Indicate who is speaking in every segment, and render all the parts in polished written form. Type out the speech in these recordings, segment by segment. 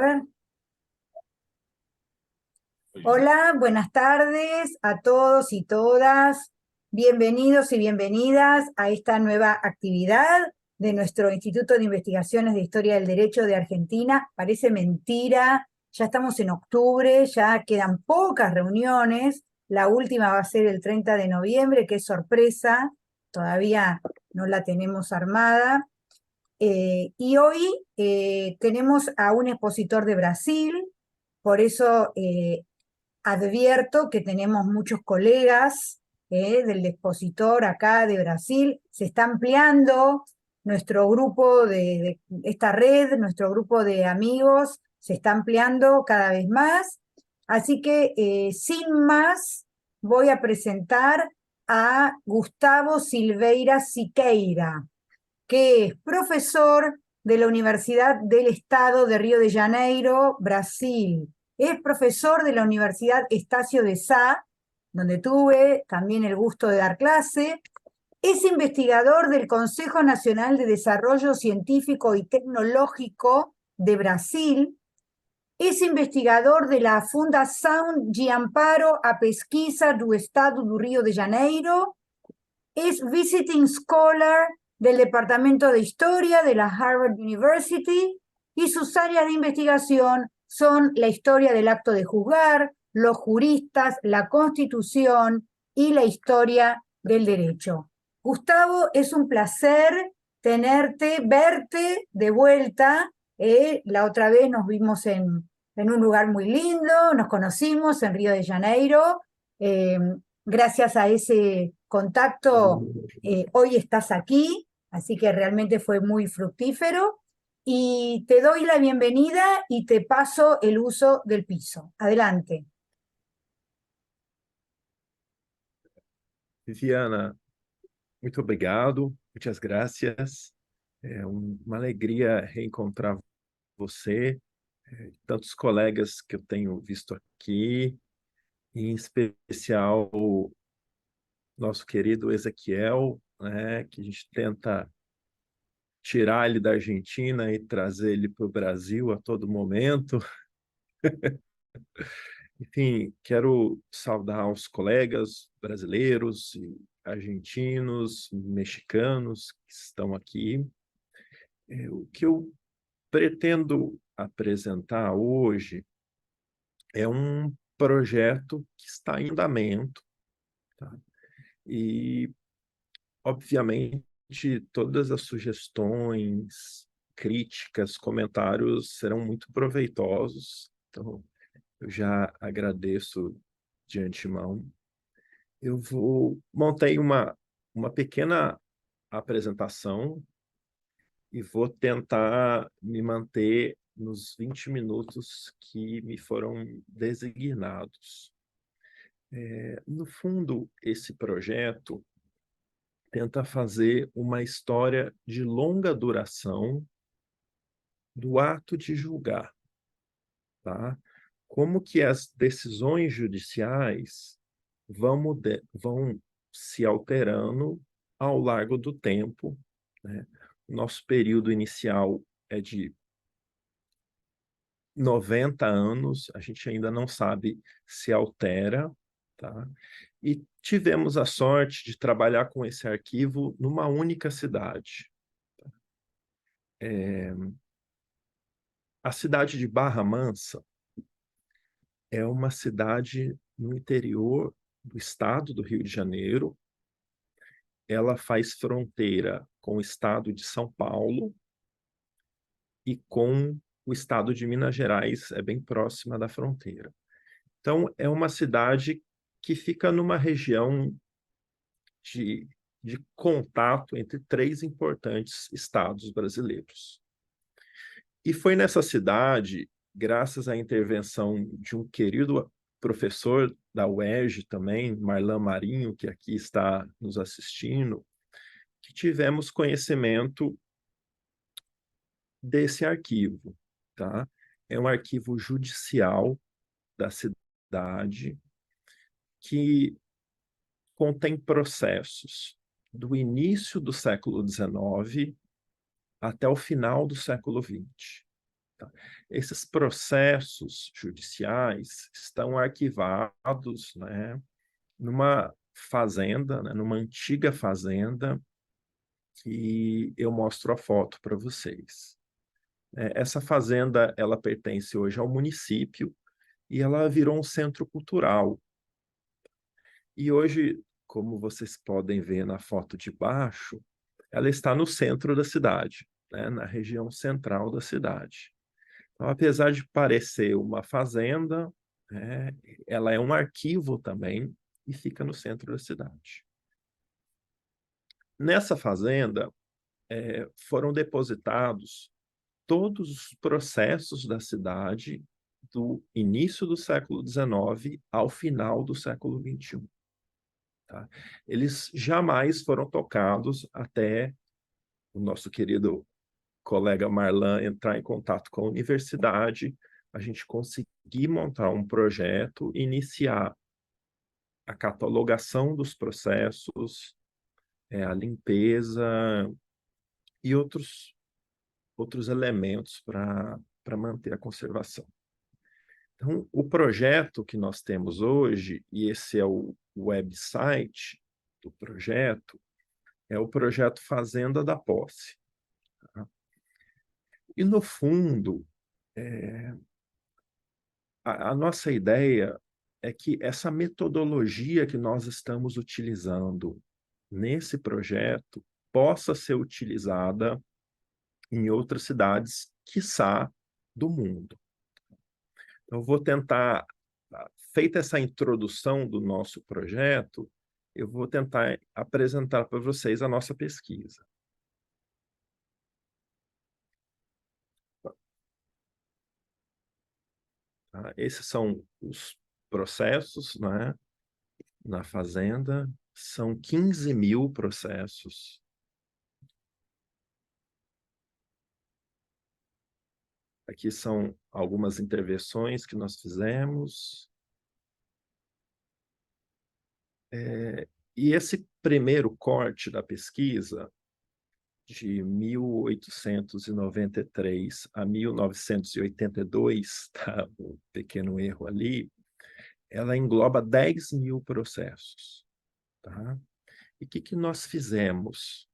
Speaker 1: ver. Hola, buenas tardes a todos y todas. Bienvenidos y bienvenidas a esta nueva actividad de nuestro Instituto de Investigaciones de Historia del Derecho de Argentina. Parece mentira, ya estamos en octubre, ya quedan pocas reuniones. La última va a ser el 30 de noviembre, que es sorpresa, todavía no la tenemos armada. Y hoy tenemos a un expositor de Brasil, por eso advierto que tenemos muchos colegas del expositor acá de Brasil. Se está ampliando nuestro grupo de esta red, nuestro grupo de amigos, se está ampliando cada vez más. Así que sin más, voy a presentar a Gustavo Silveira Siqueira, que es profesor de la Universidad del Estado de Río de Janeiro, Brasil. Es profesor de la Universidad Estácio de Sá, donde tuve también el gusto de dar clase. Es investigador del Consejo Nacional de Desarrollo Científico y Tecnológico de Brasil. Es investigador de la Fundação de Amparo à Pesquisa do Estado do Rio de Janeiro. Es visiting scholar del Departamento de Historia de la Harvard University y sus áreas de investigación son la historia del acto de juzgar, los juristas, la Constitución y la historia del derecho. Gustavo, es un placer verte de vuelta. La otra vez nos vimos en un lugar muy lindo, nos conocimos en Río de Janeiro. Gracias a ese contacto, hoy estás aquí, así que realmente fue muy fructífero. Y te doy la bienvenida y te paso el uso del piso. Adelante.
Speaker 2: Viviana, muito obrigado, muitas graças. É uma alegria reencontrar você, tantos colegas que eu tenho visto aqui, em especial o nosso querido Ezequiel, né, que a gente tenta tirar ele da Argentina e trazer ele para o Brasil a todo momento. Enfim, quero saudar os colegas brasileiros, e argentinos, mexicanos que estão aqui. O que eu pretendo apresentar hoje é um projeto que está em andamento, tá? E, obviamente, todas as sugestões, críticas, comentários serão muito proveitosos. Então, eu já agradeço de antemão. Eu montei uma pequena apresentação e vou tentar me manter nos 20 minutos que me foram designados. No fundo, esse projeto tenta fazer uma história de longa duração do ato de julgar, tá? Como que as decisões judiciais vão se alterando ao largo do tempo, né? Nosso período inicial é de 90 anos, a gente ainda não sabe se altera, tá? E tivemos a sorte de trabalhar com esse arquivo numa única cidade. A cidade de Barra Mansa é uma cidade no interior do estado do Rio de Janeiro. Ela faz fronteira com o estado de São Paulo e com o estado de Minas Gerais, é bem próxima da fronteira. Então, é uma cidade que fica numa região de contato entre três importantes estados brasileiros. E foi nessa cidade, graças à intervenção de um querido professor da UERJ também, Marlan Marinho, que aqui está nos assistindo, que tivemos conhecimento desse arquivo, tá? É um arquivo judicial da cidade que contém processos do início do século XIX até o final do século XX. Tá? Esses processos judiciais estão arquivados, né, numa fazenda, né, numa antiga fazenda, que eu mostro a foto para vocês. Essa fazenda, ela pertence hoje ao município e ela virou um centro cultural. E hoje, como vocês podem ver na foto de baixo, ela está no centro da cidade, né, na região central da cidade. Então, apesar de parecer uma fazenda, né, ela é um arquivo também e fica no centro da cidade. Nessa fazenda, foram depositados todos os processos da cidade do início do século XIX ao final do século XXI. Tá? Eles jamais foram tocados até o nosso querido colega Marlan entrar em contato com a universidade, a gente conseguir montar um projeto, iniciar a catalogação dos processos, a limpeza e outros elementos para manter a conservação. Então, o projeto que nós temos hoje, e esse é o website do projeto, é o projeto Fazenda da Posse. Tá? E, no fundo, a nossa ideia é que essa metodologia que nós estamos utilizando nesse projeto possa ser utilizada em outras cidades, quiçá do mundo. Eu vou tentar, feita essa introdução do nosso projeto, eu vou tentar apresentar para vocês a nossa pesquisa. Tá? Esses são os processos, né, na fazenda, são 15.000 processos. Aqui são algumas intervenções que nós fizemos. E esse primeiro corte da pesquisa, de 1893 a 1982, tá? Um pequeno erro ali, ela engloba 10.000 processos. Tá? E o que nós fizemos?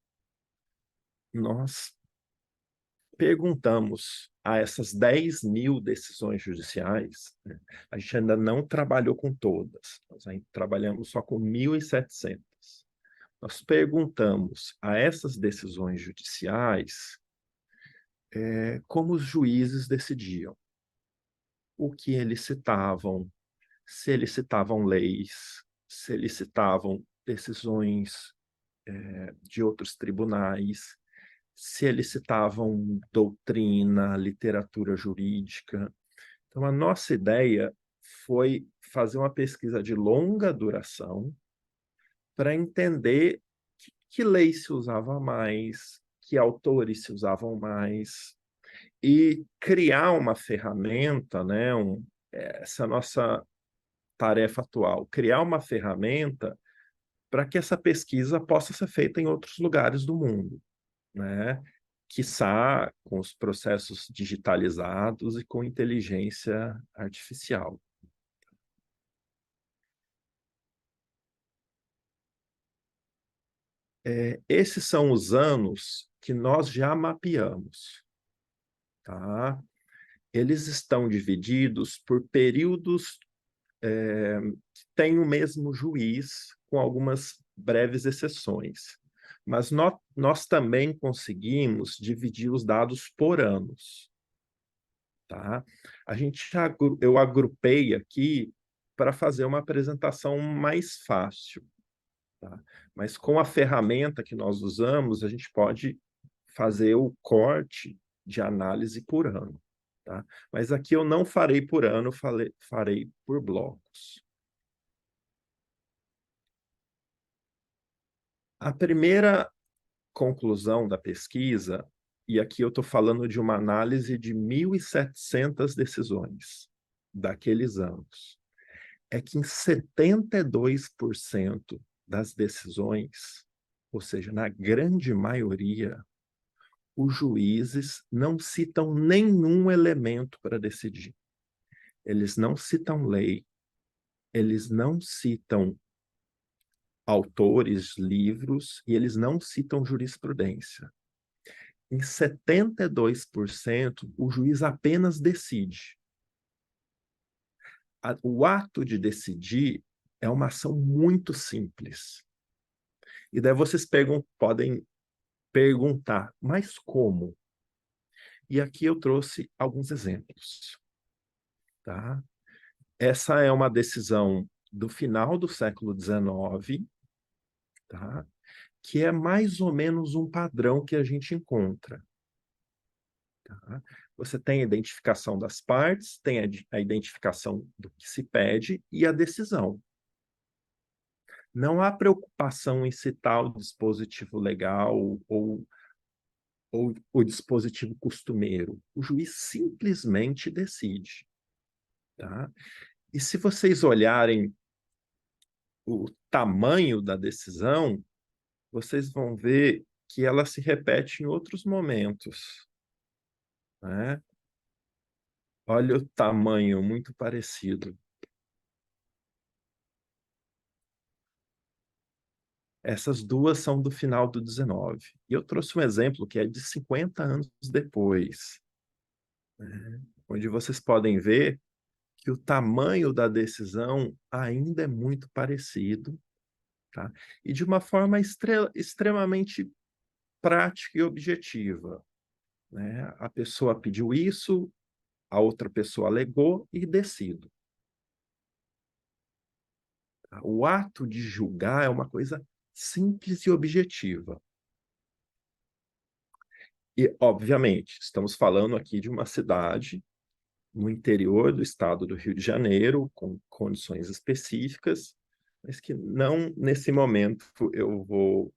Speaker 2: Nós perguntamos a essas 10.000 decisões judiciais, né? A gente ainda não trabalhou com todas, nós ainda trabalhamos só com 1.700. Nós perguntamos a essas decisões judiciais como os juízes decidiam, o que eles citavam, se eles citavam leis, se eles citavam decisões de outros tribunais, se eles citavam doutrina, literatura jurídica. Então, a nossa ideia foi fazer uma pesquisa de longa duração para entender que lei se usava mais, que autores se usavam mais, e criar uma ferramenta, né, essa é a nossa tarefa atual, criar uma ferramenta para que essa pesquisa possa ser feita em outros lugares do mundo, né? Quiçá com os processos digitalizados e com inteligência artificial. Esses são os anos que nós já mapeamos. Tá? Eles estão divididos por períodos que têm o mesmo juiz, com algumas breves exceções. Mas nós também conseguimos dividir os dados por anos. Tá? Eu agrupei aqui para fazer uma apresentação mais fácil. Tá? Mas com a ferramenta que nós usamos, a gente pode fazer o corte de análise por ano. Tá? Mas aqui eu não farei por ano, farei por blocos. A primeira conclusão da pesquisa, e aqui eu estou falando de uma análise de 1.700 decisões daqueles anos, é que em 72% das decisões, ou seja, na grande maioria, os juízes não citam nenhum elemento para decidir. Eles não citam lei, eles não citam autores, livros, e eles não citam jurisprudência. Em 72%, o juiz apenas decide. O ato de decidir é uma ação muito simples. E daí vocês podem perguntar, mas como? E aqui eu trouxe alguns exemplos. Tá? Essa é uma decisão do final do século XIX, tá? Que é mais ou menos um padrão que a gente encontra. Tá? Você tem a identificação das partes, tem a identificação do que se pede e a decisão. Não há preocupação em citar o dispositivo legal ou o dispositivo costumeiro. O juiz simplesmente decide. Tá? E se vocês olharem o tamanho da decisão, vocês vão ver que ela se repete em outros momentos. Né? Olha o tamanho, muito parecido. Essas duas são do final do 19. E eu trouxe um exemplo que é de 50 anos depois, né? Onde vocês podem ver que o tamanho da decisão ainda é muito parecido, tá? E de uma forma extremamente prática e objetiva, né? A pessoa pediu isso, a outra pessoa alegou e decido. Tá? O ato de julgar é uma coisa simples e objetiva. E, obviamente, estamos falando aqui de uma cidade no interior do estado do Rio de Janeiro, com condições específicas, mas que não, nesse momento, eu vou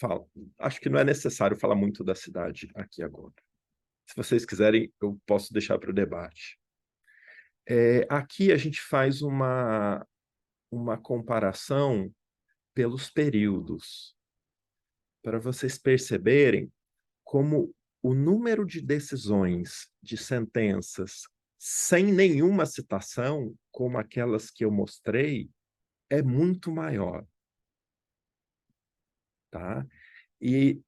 Speaker 2: falar. Acho que não é necessário falar muito da cidade aqui agora. Se vocês quiserem, eu posso deixar para o debate. Aqui a gente faz uma comparação pelos períodos, para vocês perceberem como o número de decisões, de sentenças, sem nenhuma citação, como aquelas que eu mostrei, é muito maior. Tá? E,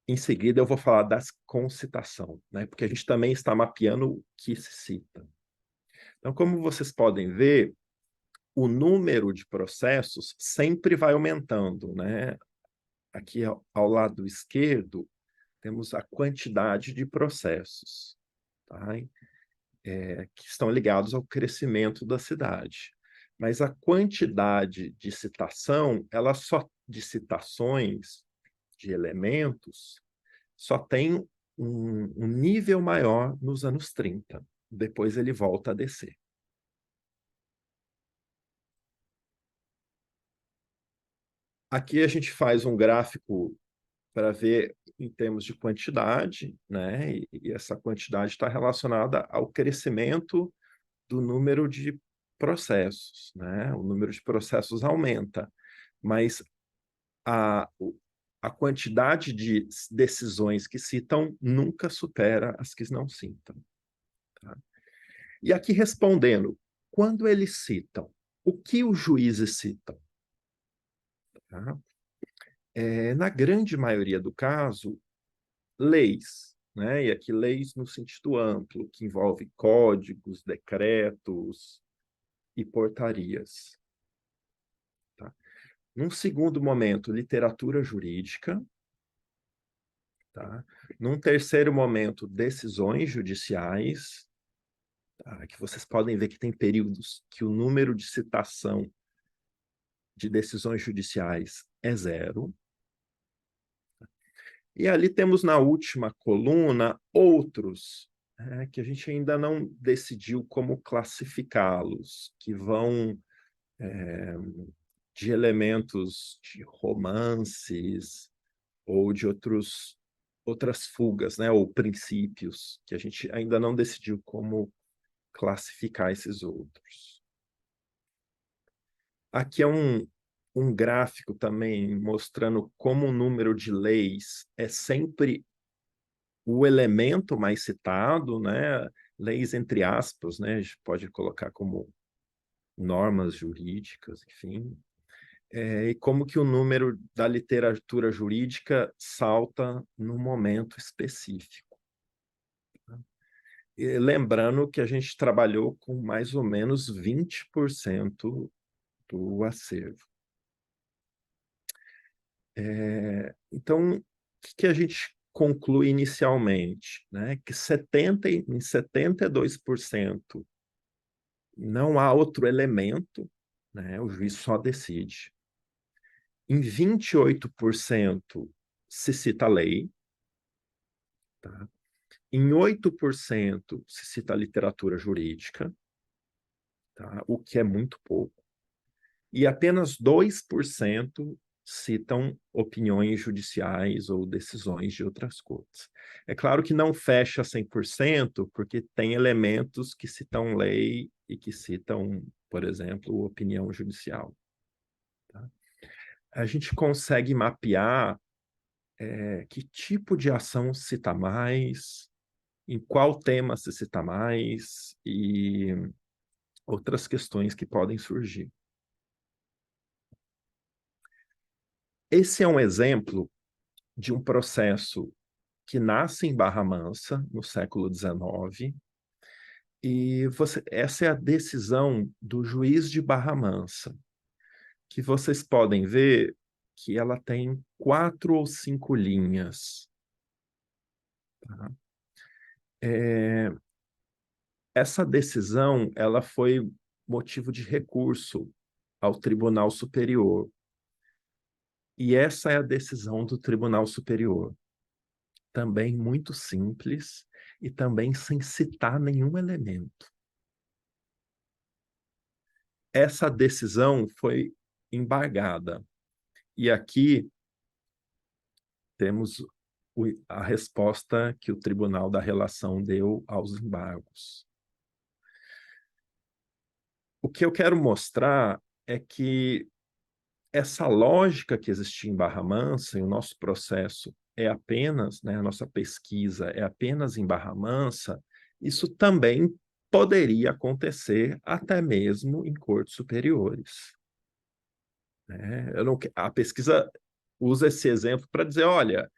Speaker 2: em seguida, eu vou falar das com citação, né? Porque a gente também está mapeando o que se cita. Então, como vocês podem ver, o número de processos sempre vai aumentando, né? Aqui ao lado esquerdo, temos a quantidade de processos, tá? Que estão ligados ao crescimento da cidade. Mas a quantidade de citação, de citações, de elementos, só tem um nível maior nos anos 30. Depois ele volta a descer. Aqui a gente faz um gráfico para ver em termos de quantidade, né? E essa quantidade está relacionada ao crescimento do número de processos, né? O número de processos aumenta, mas a, a quantidade de decisões que citam nunca supera as que não citam. Tá? E aqui respondendo, quando eles citam, o que os juízes citam? Tá? Na grande maioria do caso, leis, né? E aqui leis no sentido amplo, que envolve códigos, decretos e portarias. Tá? Num segundo momento, literatura jurídica. Tá? Num terceiro momento, decisões judiciais, tá? Que vocês podem ver que tem períodos que o número de citação de decisões judiciais é zero. E ali temos na última coluna outros, que a gente ainda não decidiu como classificá-los, que vão de elementos de romances ou de outras fugas, né, ou princípios, que a gente ainda não decidiu como classificar esses outros. Aqui é um gráfico também mostrando como o número de leis é sempre o elemento mais citado, né, leis entre aspas, né, a gente pode colocar como normas jurídicas, enfim, e como que o número da literatura jurídica salta no momento específico. E lembrando que a gente trabalhou com mais ou menos 20% do acervo. Então, o que a gente conclui inicialmente? Né? Que em 72% não há outro elemento, né? O juiz só decide. Em 28% se cita a lei, tá? Em 8% se cita a literatura jurídica, tá? O que é muito pouco. E apenas 2% citam opiniões judiciais ou decisões de outras cortes. É claro que não fecha 100%, porque tem elementos que citam lei e que citam, por exemplo, opinião judicial. Tá? A gente consegue mapear que tipo de ação cita mais, em qual tema se cita mais e outras questões que podem surgir. Esse é um exemplo de um processo que nasce em Barra Mansa, no século XIX, e essa é a decisão do juiz de Barra Mansa, que vocês podem ver que ela tem 4 ou 5 linhas. Tá? Essa decisão ela foi motivo de recurso ao Tribunal Superior. E essa é a decisão do Tribunal Superior. Também muito simples e também sem citar nenhum elemento. Essa decisão foi embargada. E aqui temos a resposta que o Tribunal da Relação deu aos embargos. O que eu quero mostrar é que essa lógica que existia em Barra Mansa, e o nosso processo é apenas, né, a nossa pesquisa é apenas em Barra Mansa, isso também poderia acontecer até mesmo em cortes superiores. A pesquisa usa esse exemplo para dizer, olha,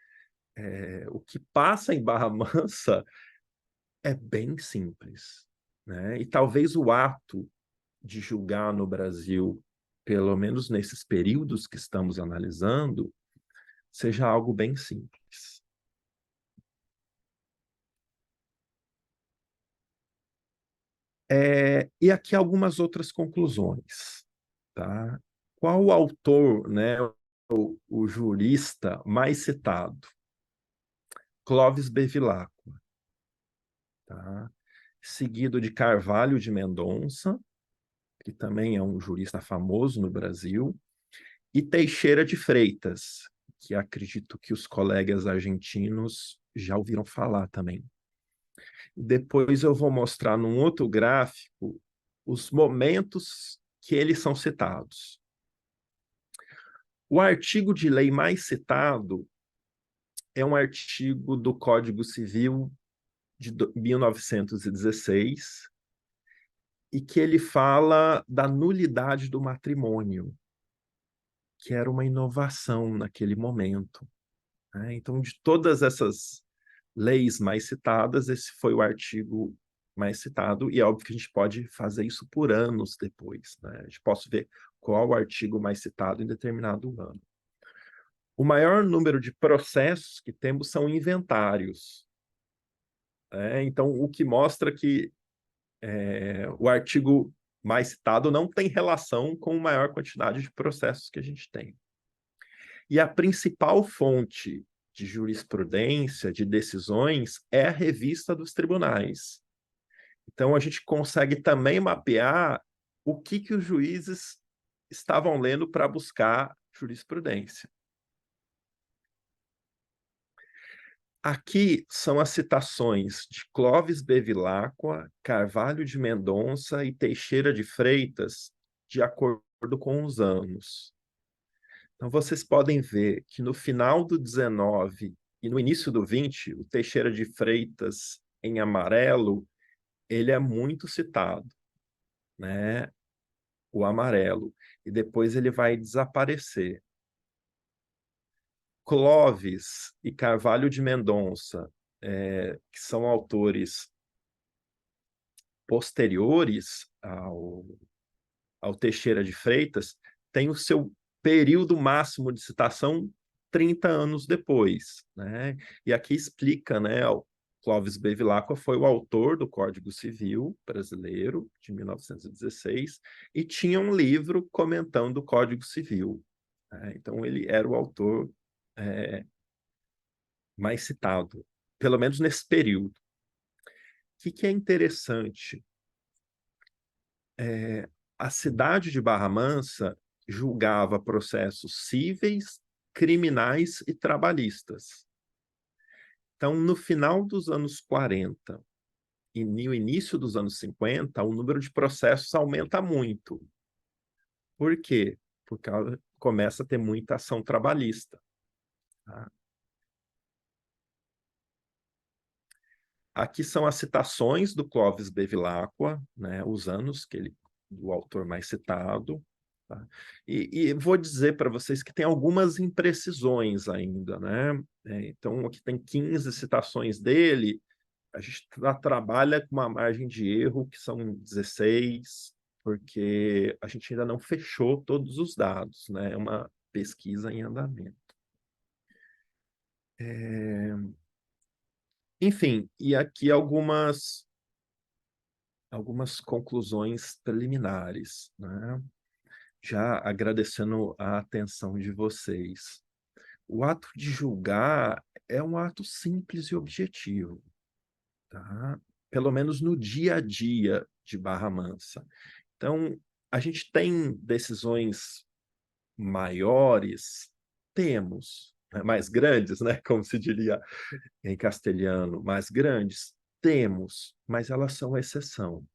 Speaker 2: o que passa em Barra Mansa é bem simples. Né? E talvez o ato de julgar no Brasil, pelo menos nesses períodos que estamos analisando, seja algo bem simples. E aqui algumas outras conclusões. Tá? Qual o autor, né, o jurista mais citado? Clóvis Bevilacqua. Tá? Seguido de Carvalho de Mendonça, que também é um jurista famoso no Brasil, e Teixeira de Freitas, que acredito que os colegas argentinos já ouviram falar também. Depois eu vou mostrar num outro gráfico os momentos que eles são citados. O artigo de lei mais citado é um artigo do Código Civil de 1916 e que ele fala da nulidade do matrimônio, que era uma inovação naquele momento. Né? Então, de todas essas leis mais citadas, esse foi o artigo mais citado, e é óbvio que a gente pode fazer isso por anos depois. Né? A gente pode ver qual o artigo mais citado em determinado ano. O maior número de processos que temos são inventários. Então, o que mostra que o artigo mais citado não tem relação com a maior quantidade de processos que a gente tem. E a principal fonte de jurisprudência, de decisões, é a revista dos tribunais. Então, a gente consegue também mapear o que os juízes estavam lendo para buscar jurisprudência. Aqui são as citações de Clóvis Bevilacqua, Carvalho de Mendonça e Teixeira de Freitas, de acordo com os anos. Então, vocês podem ver que no final do 19 E no início do 20, o Teixeira de Freitas, em amarelo, ele é muito citado, né? O amarelo. E depois ele vai desaparecer. Clovis e Carvalho de Mendonça, que são autores posteriores ao Teixeira de Freitas, têm o seu período máximo de citação 30 anos depois, né? E aqui explica, né, o Clovis Bevilacqua foi o autor do Código Civil brasileiro, de 1916, e tinha um livro comentando o Código Civil, né? Então, ele era o autor mais citado, pelo menos nesse período. O que é interessante? A cidade de Barra Mansa julgava processos cíveis, criminais e trabalhistas. Então, no final dos anos 40 e no início dos anos 50, o número de processos aumenta muito. Por quê? Porque começa a ter muita ação trabalhista. Tá? Aqui são as citações do Clovis Bevilacqua, né, os anos que ele, do autor mais citado. Tá? E vou dizer para vocês que tem algumas imprecisões ainda, né? Então, aqui tem 15 citações dele, a gente trabalha com uma margem de erro que são 16, porque a gente ainda não fechou todos os dados, né? É uma pesquisa em andamento. Enfim, e aqui algumas conclusões preliminares, né? Já agradecendo a atenção de vocês. O ato de julgar é um ato simples e objetivo, tá? Pelo menos no dia a dia de Barra Mansa. Então, a gente tem decisões maiores, temos, né? Mais grandes, né? Como se diria em castelhano, mais grandes, temos, mas elas são exceção.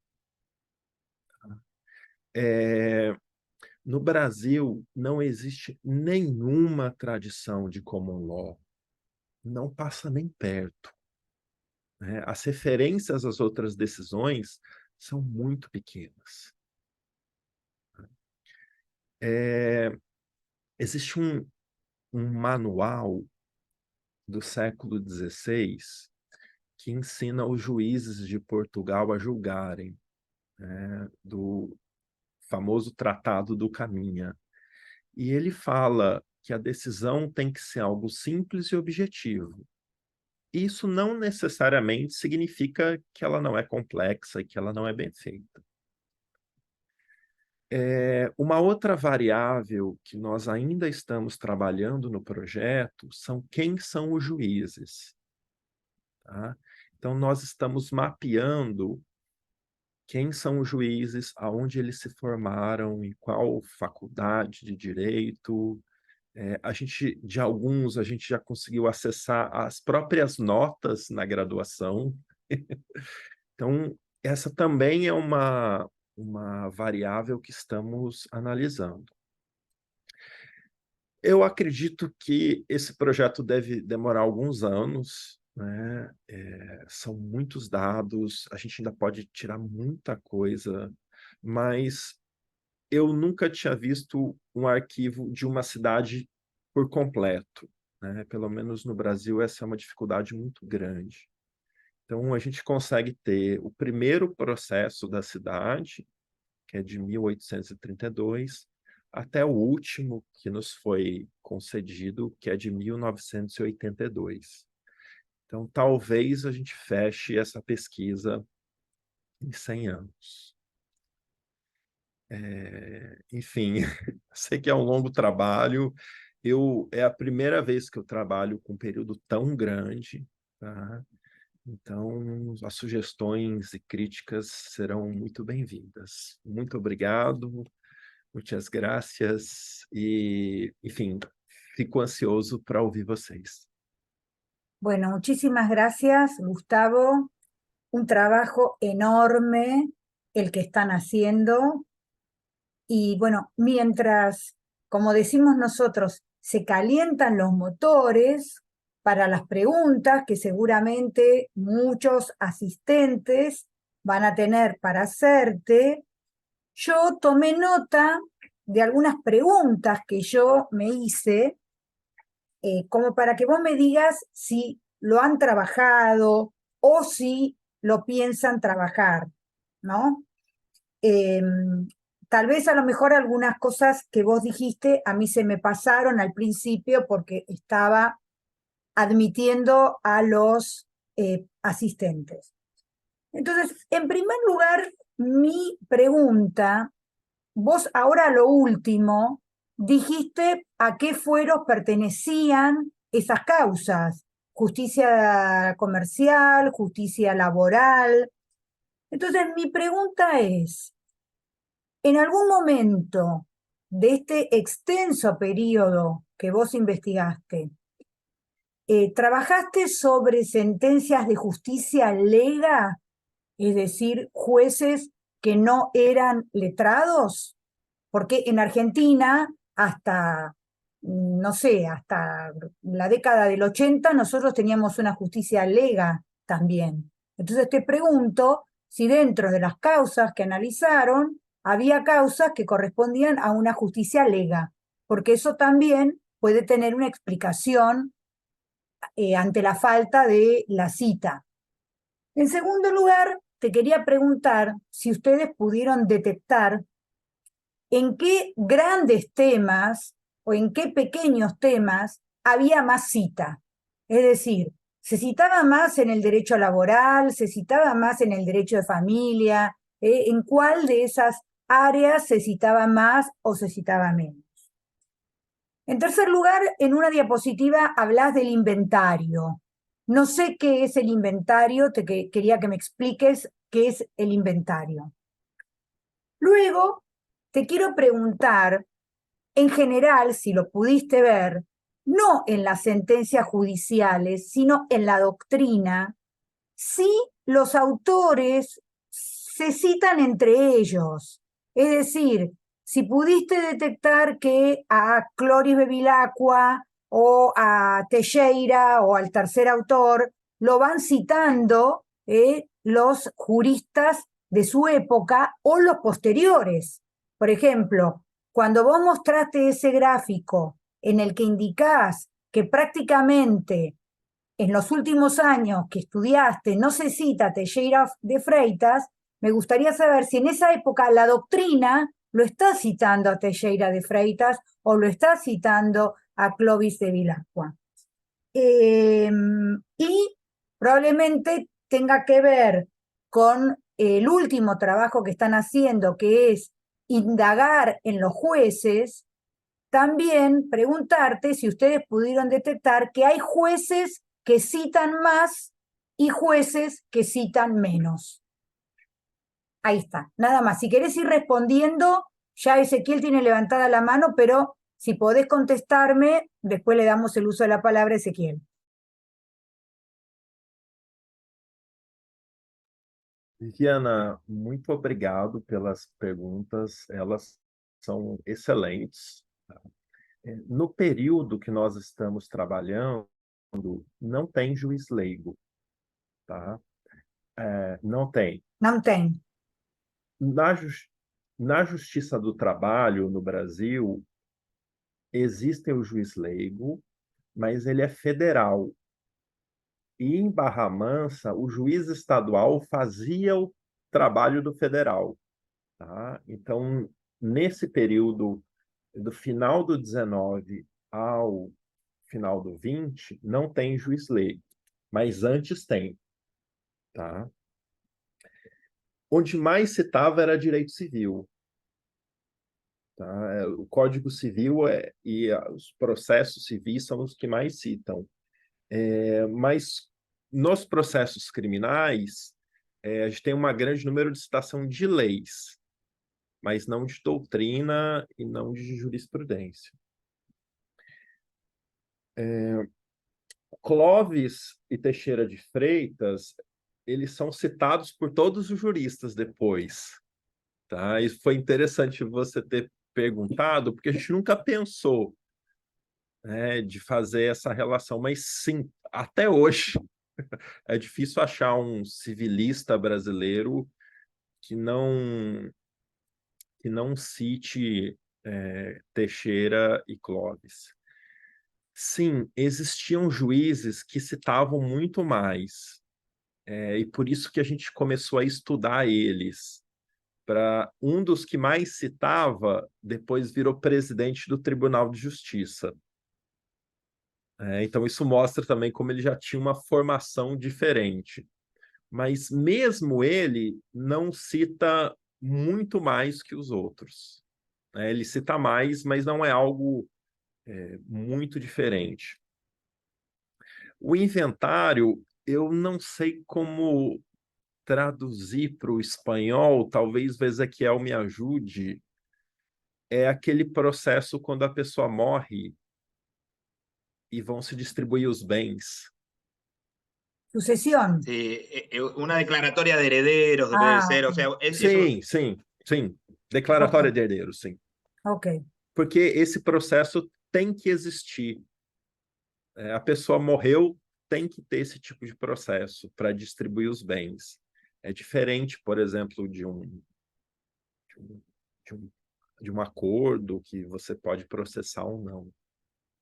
Speaker 2: No Brasil, não existe nenhuma tradição de common law, não passa nem perto, né? As referências às outras decisões são muito pequenas. Existe um manual do século XVI que ensina os juízes de Portugal a julgarem, né, do famoso Tratado do Caminha. E ele fala que a decisão tem que ser algo simples e objetivo. Isso não necessariamente significa que ela não é complexa e que ela não é bem feita. Uma outra variável que nós ainda estamos trabalhando no projeto são quem são os juízes. Tá? Então, nós estamos mapeando quem são os juízes, aonde eles se formaram, em qual faculdade de direito. De alguns, a gente já conseguiu acessar as próprias notas na graduação. Então, essa também é uma variável que estamos analisando. Eu acredito que esse projeto deve demorar alguns anos, né? São muitos dados, a gente ainda pode tirar muita coisa, mas eu nunca tinha visto um arquivo de uma cidade por completo, né? Pelo menos no Brasil, essa é uma dificuldade muito grande. Então, a gente consegue ter o primeiro processo da cidade, que é de 1832, até o último que nos foi concedido, que é de 1982. Então, talvez a gente feche essa pesquisa em 100 anos. Enfim, sei que é um longo trabalho. É a primeira vez que eu trabalho com um período tão grande, tá? Então, as sugestões e críticas serão muito bem-vindas. Muito obrigado, muitas gracias e, enfim, fico ansioso para ouvir vocês.
Speaker 1: Bueno, muchísimas gracias, Gustavo. Un trabajo enorme el que están haciendo. Y bueno, mientras, como decimos nosotros, se calientan los motores, para las preguntas que seguramente muchos asistentes van a tener para hacerte, yo tomé nota de algunas preguntas que yo me hice, como para que vos me digas si lo han trabajado o si lo piensan trabajar, ¿no? Tal vez a lo mejor algunas cosas que vos dijiste a mí se me pasaron al principio porque estaba admitiendo a los asistentes. Entonces, en primer lugar, mi pregunta, vos ahora lo último, dijiste a qué fueros pertenecían esas causas, justicia comercial, justicia laboral. Entonces, mi pregunta es, ¿en algún momento de este extenso periodo que vos investigaste, trabajaste sobre sentencias de justicia lega, es decir, jueces que no eran letrados? Porque en Argentina, hasta, no sé, hasta la década del 80, nosotros teníamos una justicia lega también. Entonces te pregunto si dentro de las causas que analizaron, había causas que correspondían a una justicia lega, porque eso también puede tener una explicación ante la falta de la cita. En segundo lugar, te quería preguntar si ustedes pudieron detectar en qué grandes temas o en qué pequeños temas había más cita. Es decir, se citaba más en el derecho laboral, se citaba más en el derecho de familia, en cuál de esas áreas se citaba más o se citaba menos. En tercer lugar, en una diapositiva hablas del inventario. No sé qué es el inventario, quería que me expliques qué es el inventario. Luego, te quiero preguntar, en general, si lo pudiste ver, no en las sentencias judiciales, sino en la doctrina, si los autores se citan entre ellos. Es decir, si pudiste detectar que a Cloris Bevilacqua o a Teixeira o al tercer autor lo van citando los juristas de su época o los posteriores. Por ejemplo, cuando vos mostraste ese gráfico en el que indicás que prácticamente en los últimos años que estudiaste no se cita Teixeira de Freitas, me gustaría saber si en esa época la doctrina lo está citando a Teixeira de Freitas o lo está citando a Clovis de Vilacqua. Y probablemente tenga que ver con el último trabajo que están haciendo, que es indagar en los jueces. También preguntarte si ustedes pudieron detectar que hay jueces que citan más y jueces que citan menos. Ahí está, nada más. Si querés ir respondiendo, ya Ezequiel tiene levantada la mano, pero si podés contestarme, después le damos el uso de la palabra a Ezequiel.
Speaker 2: Viviana, muito obrigado pelas perguntas, elas são excelentes. No período que nós estamos trabalhando, não tem juiz leigo, tá? Não tem.
Speaker 1: Não tem.
Speaker 2: Na Justiça do Trabalho, no Brasil, existe o juiz leigo, mas ele é federal. E em Barra Mansa, o juiz estadual fazia o trabalho do federal. Tá? Então, nesse período, do final do 19 ao final do 20, não tem juiz leigo, mas antes tem. Tá? Onde mais citava era direito civil. Tá? O Código Civil e os processos civis são os que mais citam. Mas nos processos criminais, a gente tem um grande número de citação de leis, mas não de doutrina e não de jurisprudência. Clovis e Teixeira de Freitas, eles são citados por todos os juristas depois. Tá? E foi interessante você ter perguntado, porque a gente nunca pensou né, de fazer essa relação. Mas sim, até hoje é difícil achar um civilista brasileiro que não cite Teixeira e Clovis. Sim, existiam juízes que citavam muito mais, e por isso que a gente começou a estudar eles. Para um dos que mais citava, depois virou presidente do Tribunal de Justiça. Então, isso mostra também como ele já tinha uma formação diferente. Mas mesmo ele não cita muito mais que os outros. Ele cita mais, mas não é algo muito diferente. O inventário, eu não sei como traduzir para o espanhol, talvez o Ezequiel me ajude. É aquele processo quando a pessoa morre e vão se distribuir os bens.
Speaker 1: Sucesión.
Speaker 3: Sí, una declaratoria de herederos debe
Speaker 1: Ah,
Speaker 3: ser, o
Speaker 1: ok.
Speaker 3: sea, eso.
Speaker 2: Sim. Declaratória de herdeiros, sim.
Speaker 1: Ok.
Speaker 2: Porque esse processo tem que existir. A pessoa morreu, tem que ter esse tipo de processo para distribuir os bens. É diferente, por exemplo, de um acordo que você pode processar ou não.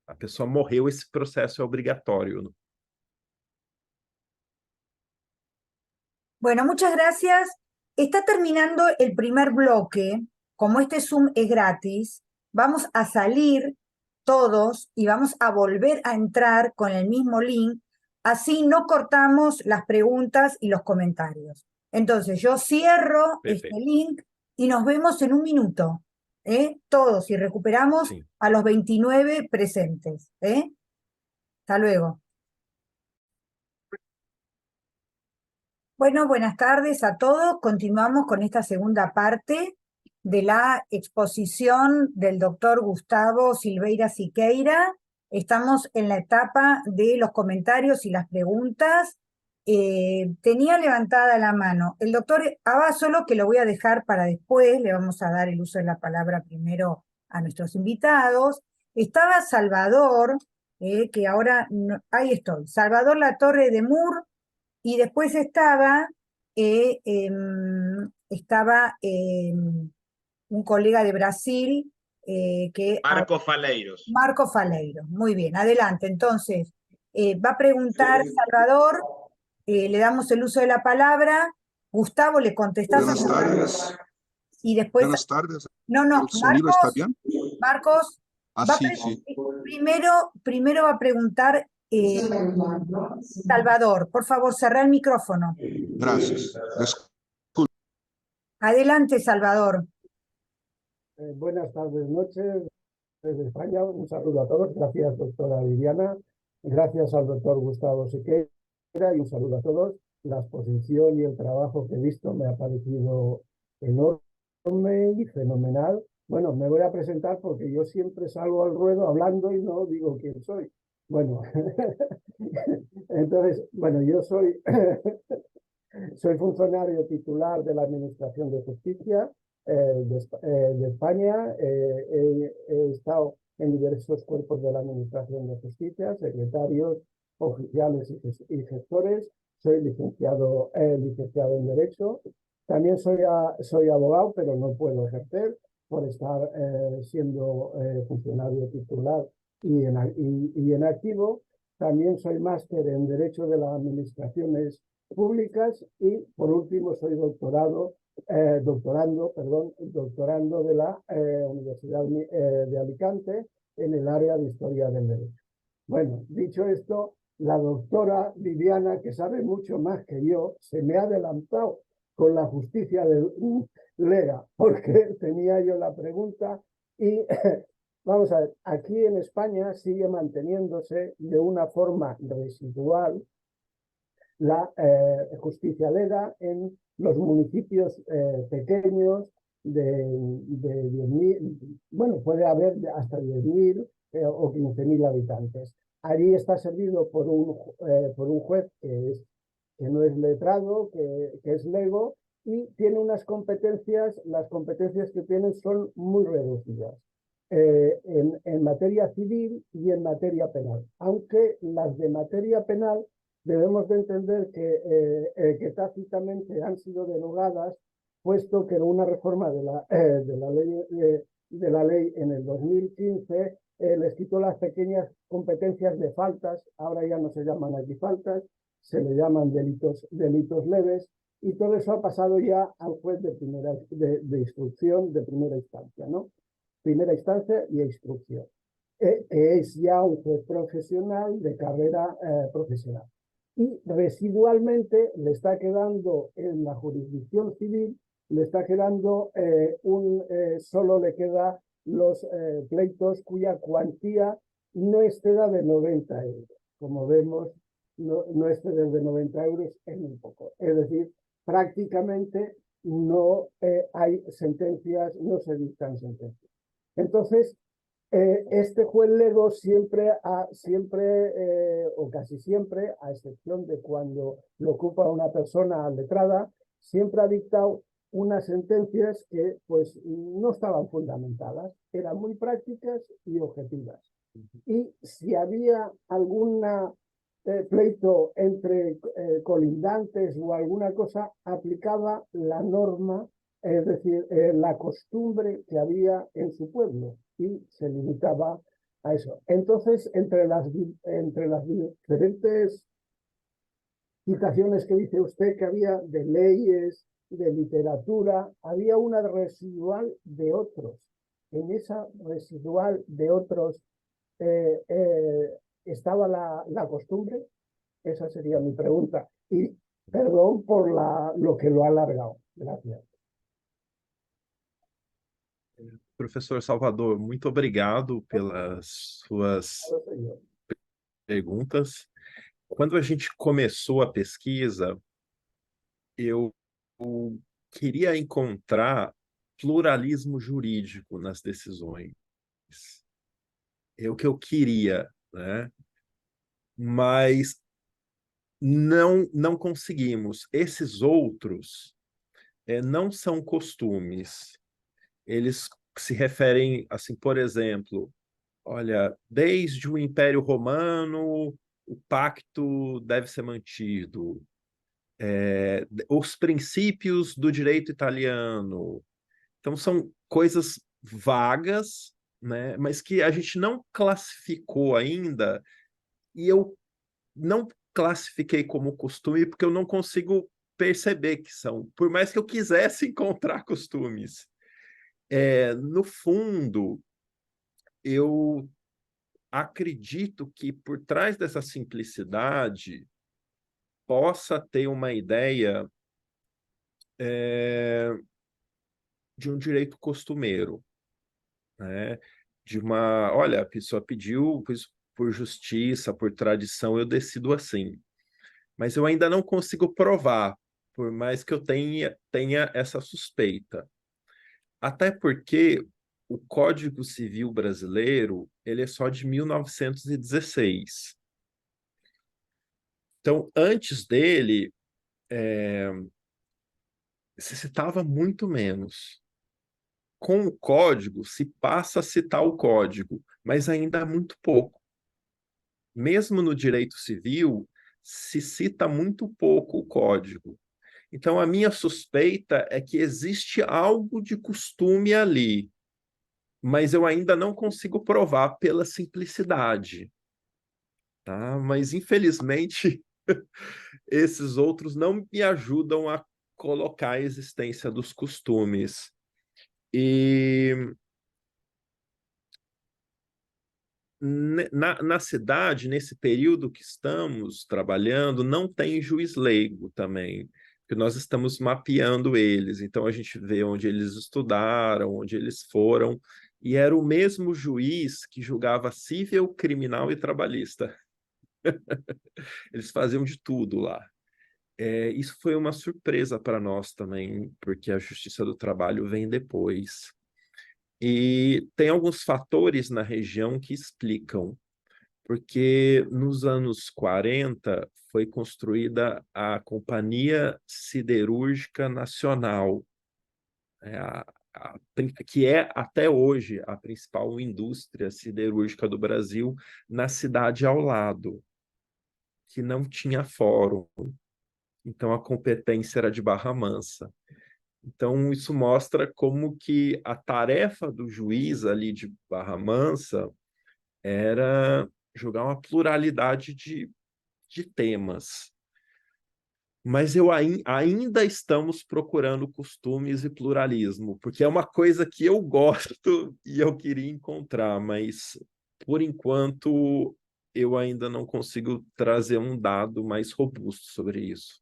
Speaker 2: A pessoa morreu, esse processo é obrigatório.
Speaker 1: Bueno, muchas gracias. Está terminando el primer bloque. Como este Zoom es gratis, vamos a salir todos y vamos a volver a entrar con el mismo link. Así no cortamos las preguntas y los comentarios. Entonces, yo cierro este
Speaker 2: Perfeito.
Speaker 1: link y nos vemos en un minuto. Todos y recuperamos
Speaker 2: Sim.
Speaker 1: a los 29 presentes. Hasta luego. Bueno, buenas tardes a todos. Continuamos con esta segunda parte de la exposición del doctor Gustavo Silveira Siqueira. Estamos en la etapa de los comentarios y las preguntas. Tenía levantada la mano el doctor Abasolo, que lo voy a dejar para después, le vamos a dar el uso de la palabra primero a nuestros invitados. Estaba Salvador, que ahora, ahí estoy, Salvador Latorre de Mur, y después estaba un colega de Brasil que...
Speaker 3: Marco Faleiros.
Speaker 1: Marco Faleiro, muy bien, adelante. Entonces, va a preguntar Salvador, le damos el uso de la palabra, Gustavo le contestás.
Speaker 4: Buenas tardes.
Speaker 1: Y después...
Speaker 4: Buenas tardes.
Speaker 1: No,
Speaker 4: ¿El sonido está bien?
Speaker 1: Marcos,
Speaker 4: Sí, sí.
Speaker 1: primero va a preguntar Salvador. Por favor, cerrá el micrófono.
Speaker 4: Gracias.
Speaker 1: Adelante, Salvador.
Speaker 5: Buenas tardes, noches desde España. Un saludo a todos. Gracias, doctora Viviana. Gracias al doctor Gustavo Siqueira y un saludo a todos. La exposición y el trabajo que he visto me ha parecido enorme y fenomenal. Bueno, me voy a presentar porque yo siempre salgo al ruedo hablando y no digo quién soy. Bueno, entonces, bueno, yo soy funcionario titular de la Administración de Justicia de España. He estado en diversos cuerpos de la Administración de Justicia, secretarios, oficiales y gestores. Soy licenciado en Derecho. También soy abogado, pero no puedo ejercer por estar siendo funcionario titular y en activo. También soy máster en Derecho de las Administraciones Públicas y, por último, soy doctorando de la Universidad de Alicante en el área de Historia del Derecho. Bueno, dicho esto, la doctora Viviana, que sabe mucho más que yo, se me ha adelantado con la justicia de Lega, porque tenía yo la pregunta y vamos a ver, aquí en España sigue manteniéndose de una forma residual la justicia lega en los municipios pequeños de 10.000, bueno, puede haber hasta 10.000 o 15.000 habitantes. Allí está servido por un juez que no es letrado, que es lego, y tiene unas competencias, las competencias que tiene son muy reducidas. en materia civil y en materia penal. Aunque las de materia penal debemos de entender que tácitamente han sido derogadas, puesto que en una reforma de la ley en el 2015 les quitó las pequeñas competencias de faltas, ahora ya no se llaman aquí faltas, se le llaman delitos leves, y todo eso ha pasado ya al juez de instrucción de primera instancia, ¿no? Primera instancia y instrucción, que es ya un juez profesional de carrera profesional. Y residualmente le está quedando en la jurisdicción civil, le está quedando solo le queda los pleitos cuya cuantía no exceda de 90 euros. Como vemos, no excede de 90 euros es muy poco. Es decir, prácticamente no hay sentencias, no se dictan sentencias. Entonces, este juez lego siempre, o casi siempre, a excepción de cuando lo ocupa una persona letrada, siempre ha dictado unas sentencias que pues no estaban fundamentadas, eran muy prácticas y objetivas. Y si había alguna pleito entre colindantes o alguna cosa, aplicaba la norma, es decir, la costumbre que había en su pueblo, y se limitaba a eso. Entonces, entre las diferentes citaciones que dice usted que había de leyes, de literatura, había una residual de otros. En esa residual de otros estaba la costumbre. Esa sería mi pregunta. Y perdón por lo que lo ha alargado. Gracias.
Speaker 2: Professor Salvador, muito obrigado pelas suas perguntas. Quando a gente começou a pesquisa, eu queria encontrar pluralismo jurídico nas decisões. É o que eu queria, né? Mas não conseguimos. Esses outros não são costumes. Eles se referem, assim, por exemplo, olha, desde o Império Romano, o pacto deve ser mantido. Os princípios do direito italiano. Então, são coisas vagas, né, mas que a gente não classificou ainda, e eu não classifiquei como costume porque eu não consigo perceber que são, por mais que eu quisesse encontrar costumes. No fundo, eu acredito que por trás dessa simplicidade possa ter uma ideia de um direito costumeiro, né? Olha, a pessoa pediu por justiça, por tradição, eu decido assim. Mas eu ainda não consigo provar, por mais que eu tenha essa suspeita. Até porque o Código Civil brasileiro, ele é só de 1916. Então, antes dele, se citava muito menos. Com o código, se passa a citar o código, mas ainda muito pouco. Mesmo no direito civil, se cita muito pouco o código. Então, a minha suspeita é que existe algo de costume ali, mas eu ainda não consigo provar pela simplicidade. Tá? Mas, infelizmente, esses outros não me ajudam a colocar a existência dos costumes. E na cidade, nesse período que estamos trabalhando, não tem juiz leigo também, porque nós estamos mapeando eles, então a gente vê onde eles estudaram, onde eles foram, e era o mesmo juiz que julgava civil, criminal e trabalhista. Eles faziam de tudo lá. Isso foi uma surpresa para nós também, porque a Justiça do Trabalho vem depois. E tem alguns fatores na região que explicam, porque nos anos 40 foi construída a Companhia Siderúrgica Nacional, que é até hoje a principal indústria siderúrgica do Brasil, na cidade ao lado, que não tinha fórum. Então, a competência era de Barra Mansa. Então, isso mostra como que a tarefa do juiz ali de Barra Mansa era julgar uma pluralidade de temas. Mas ainda estamos procurando costumes e pluralismo, porque é uma coisa que eu gosto e eu queria encontrar, mas, por enquanto, eu ainda não consigo trazer um dado mais robusto sobre isso.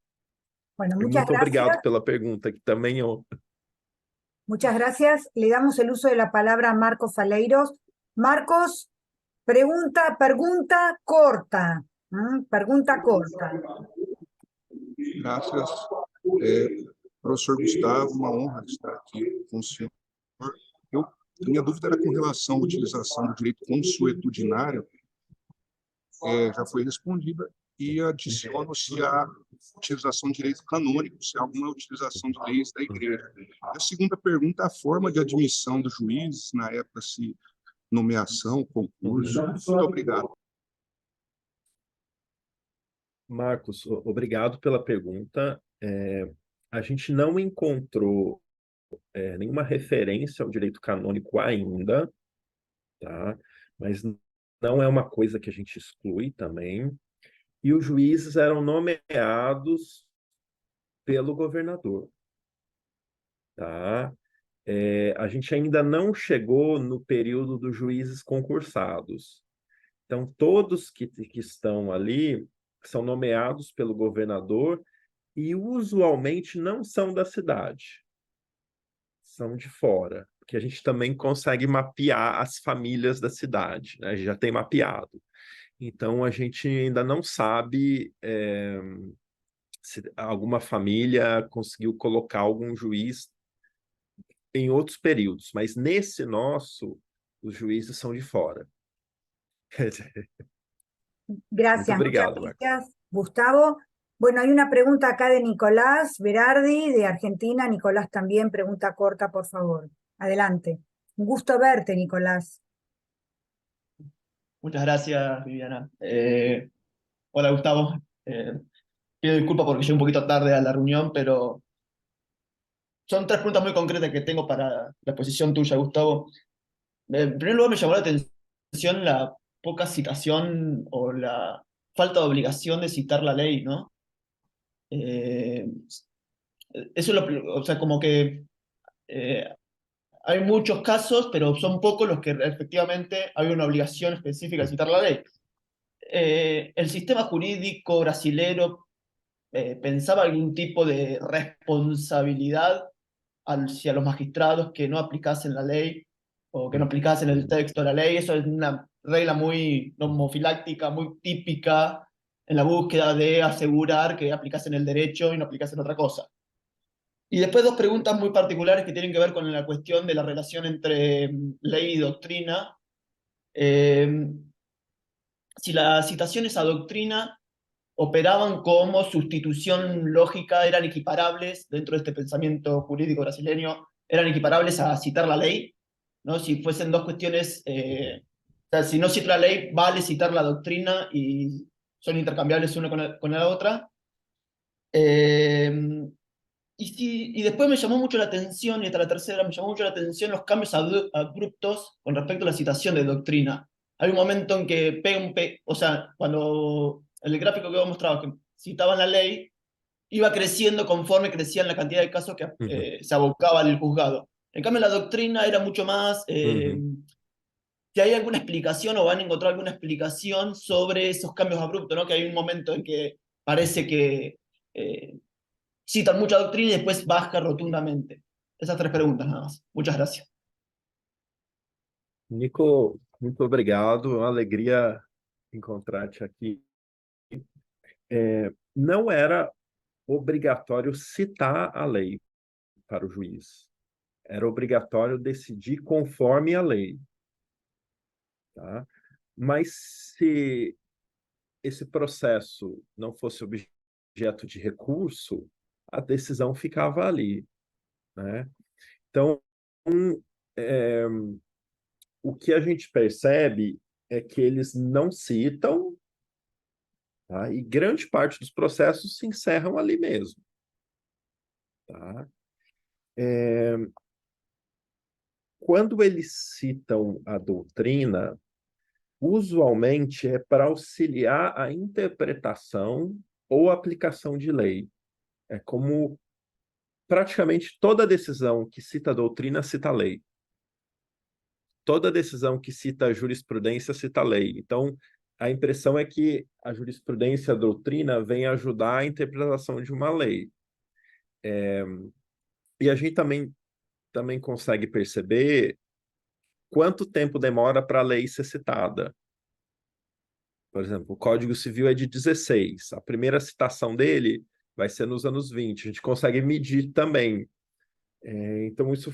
Speaker 1: Bueno,
Speaker 2: E
Speaker 1: muchas
Speaker 2: muito obrigado
Speaker 1: gracias.
Speaker 2: pela pergunta, que também eu...
Speaker 1: Muchas gracias. Le damos el uso de la palabra a Marcos Faleiros. Marcos, pregunta corta. Pregunta corta.
Speaker 4: Graças. Professor Gustavo, uma honra estar aqui com o senhor. A minha dúvida era com relação à utilização do direito consuetudinário, já foi respondida, e adiciono-se a utilização de direito canônico, se há alguma utilização de leis da igreja. A segunda pergunta, a forma de admissão dos juízes, na época, se nomeação, concurso. Muito obrigado.
Speaker 2: Marcos, obrigado pela pergunta. A gente não encontrou nenhuma referência ao direito canônico ainda, tá? Mas não é uma coisa que a gente exclui também. E os juízes eram nomeados pelo governador, tá? A gente ainda não chegou no período dos juízes concursados. Então, todos que estão ali são nomeados pelo governador e usualmente não são da cidade, são de fora, porque a gente também consegue mapear as famílias da cidade, né? A gente já tem mapeado. Então, a gente ainda não sabe se alguma família conseguiu colocar algum juiz em outros períodos, mas nesse nosso, os juízes são de fora. Muito
Speaker 1: Gracias,
Speaker 2: obrigado,
Speaker 1: muchas
Speaker 2: Marcos.
Speaker 1: gracias, Gustavo. Bueno, hay una pregunta acá de Nicolás Berardi, de Argentina. Nicolás también, pregunta corta, por favor. Adelante. Un gusto verte, Nicolás.
Speaker 6: Muchas gracias, Viviana. Hola, Gustavo. Pido disculpas porque llegué un poquito tarde a la reunión, pero son tres preguntas muy concretas que tengo para la exposición tuya, Gustavo. En primer lugar, me llamó la atención la poca citación o la falta de obligación de citar la ley, ¿no? Eso es o sea, como que hay muchos casos, pero son pocos los que efectivamente hay una obligación específica de citar la ley. El sistema jurídico brasilero pensaba algún tipo de responsabilidad hacia los magistrados que no aplicasen la ley o que no aplicasen el texto de la ley. Eso es una regla muy nomofiláctica, muy típica en la búsqueda de asegurar que aplicasen el derecho y no aplicasen otra cosa. Y después dos preguntas muy particulares que tienen que ver con la cuestión de la relación entre ley y doctrina. Si las citaciones a doctrina operaban como sustitución lógica, eran equiparables dentro de este pensamiento jurídico brasileño, eran equiparables a citar la ley, ¿no? Si fuesen dos cuestiones, o sea, si no cita la ley, vale citar la doctrina y son intercambiables una con la otra. Y después me llamó mucho la atención, y hasta la tercera, me llamó mucho la atención los cambios abruptos con respecto a la citación de doctrina. Hay un momento en que pega o sea, cuando el gráfico que vos mostrabas, que citaban la ley, iba creciendo conforme crecían la cantidad de casos que se abocaba al juzgado. En cambio, la doctrina era mucho más... Si hay alguna explicación o van a encontrar alguna explicación sobre esos cambios abruptos, ¿no? Que hay un momento en que parece que citan mucha doctrina y después baja rotundamente. Esas tres preguntas nada más. Muchas gracias.
Speaker 2: Nico, muito obrigado. É uma alegria encontrar-te aqui. Não era obrigatório citar a lei para o juiz. Era obrigatório decidir conforme a lei. Tá? Mas se esse processo não fosse objeto de recurso, a decisão ficava ali, né? Então, é, o que a gente percebe é que eles não citam, tá? E grande parte dos processos se encerram ali mesmo. Tá? Quando eles citam a doutrina, usualmente é para auxiliar a interpretação ou aplicação de lei. É como praticamente toda decisão que cita a doutrina cita a lei. Toda decisão que cita a jurisprudência cita a lei. Então, a impressão é que a jurisprudência, a doutrina, vem ajudar a interpretação de uma lei. E a gente também consegue perceber quanto tempo demora para a lei ser citada. Por exemplo, o Código Civil é de 16. A primeira citação dele vai ser nos anos 20. A gente consegue medir também. Então, isso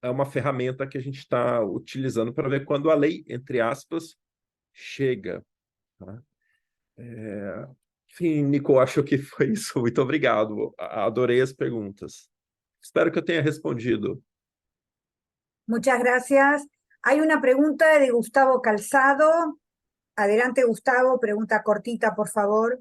Speaker 2: é uma ferramenta que a gente está utilizando para ver quando a lei, entre aspas, chega. Tá? Enfim, Nico, acho que foi isso. Muito obrigado. Adorei as perguntas. Espero que eu tenha respondido.
Speaker 1: Muchas gracias. Hay una pregunta de Gustavo Calzado. Adelante, Gustavo, pregunta cortita, por favor.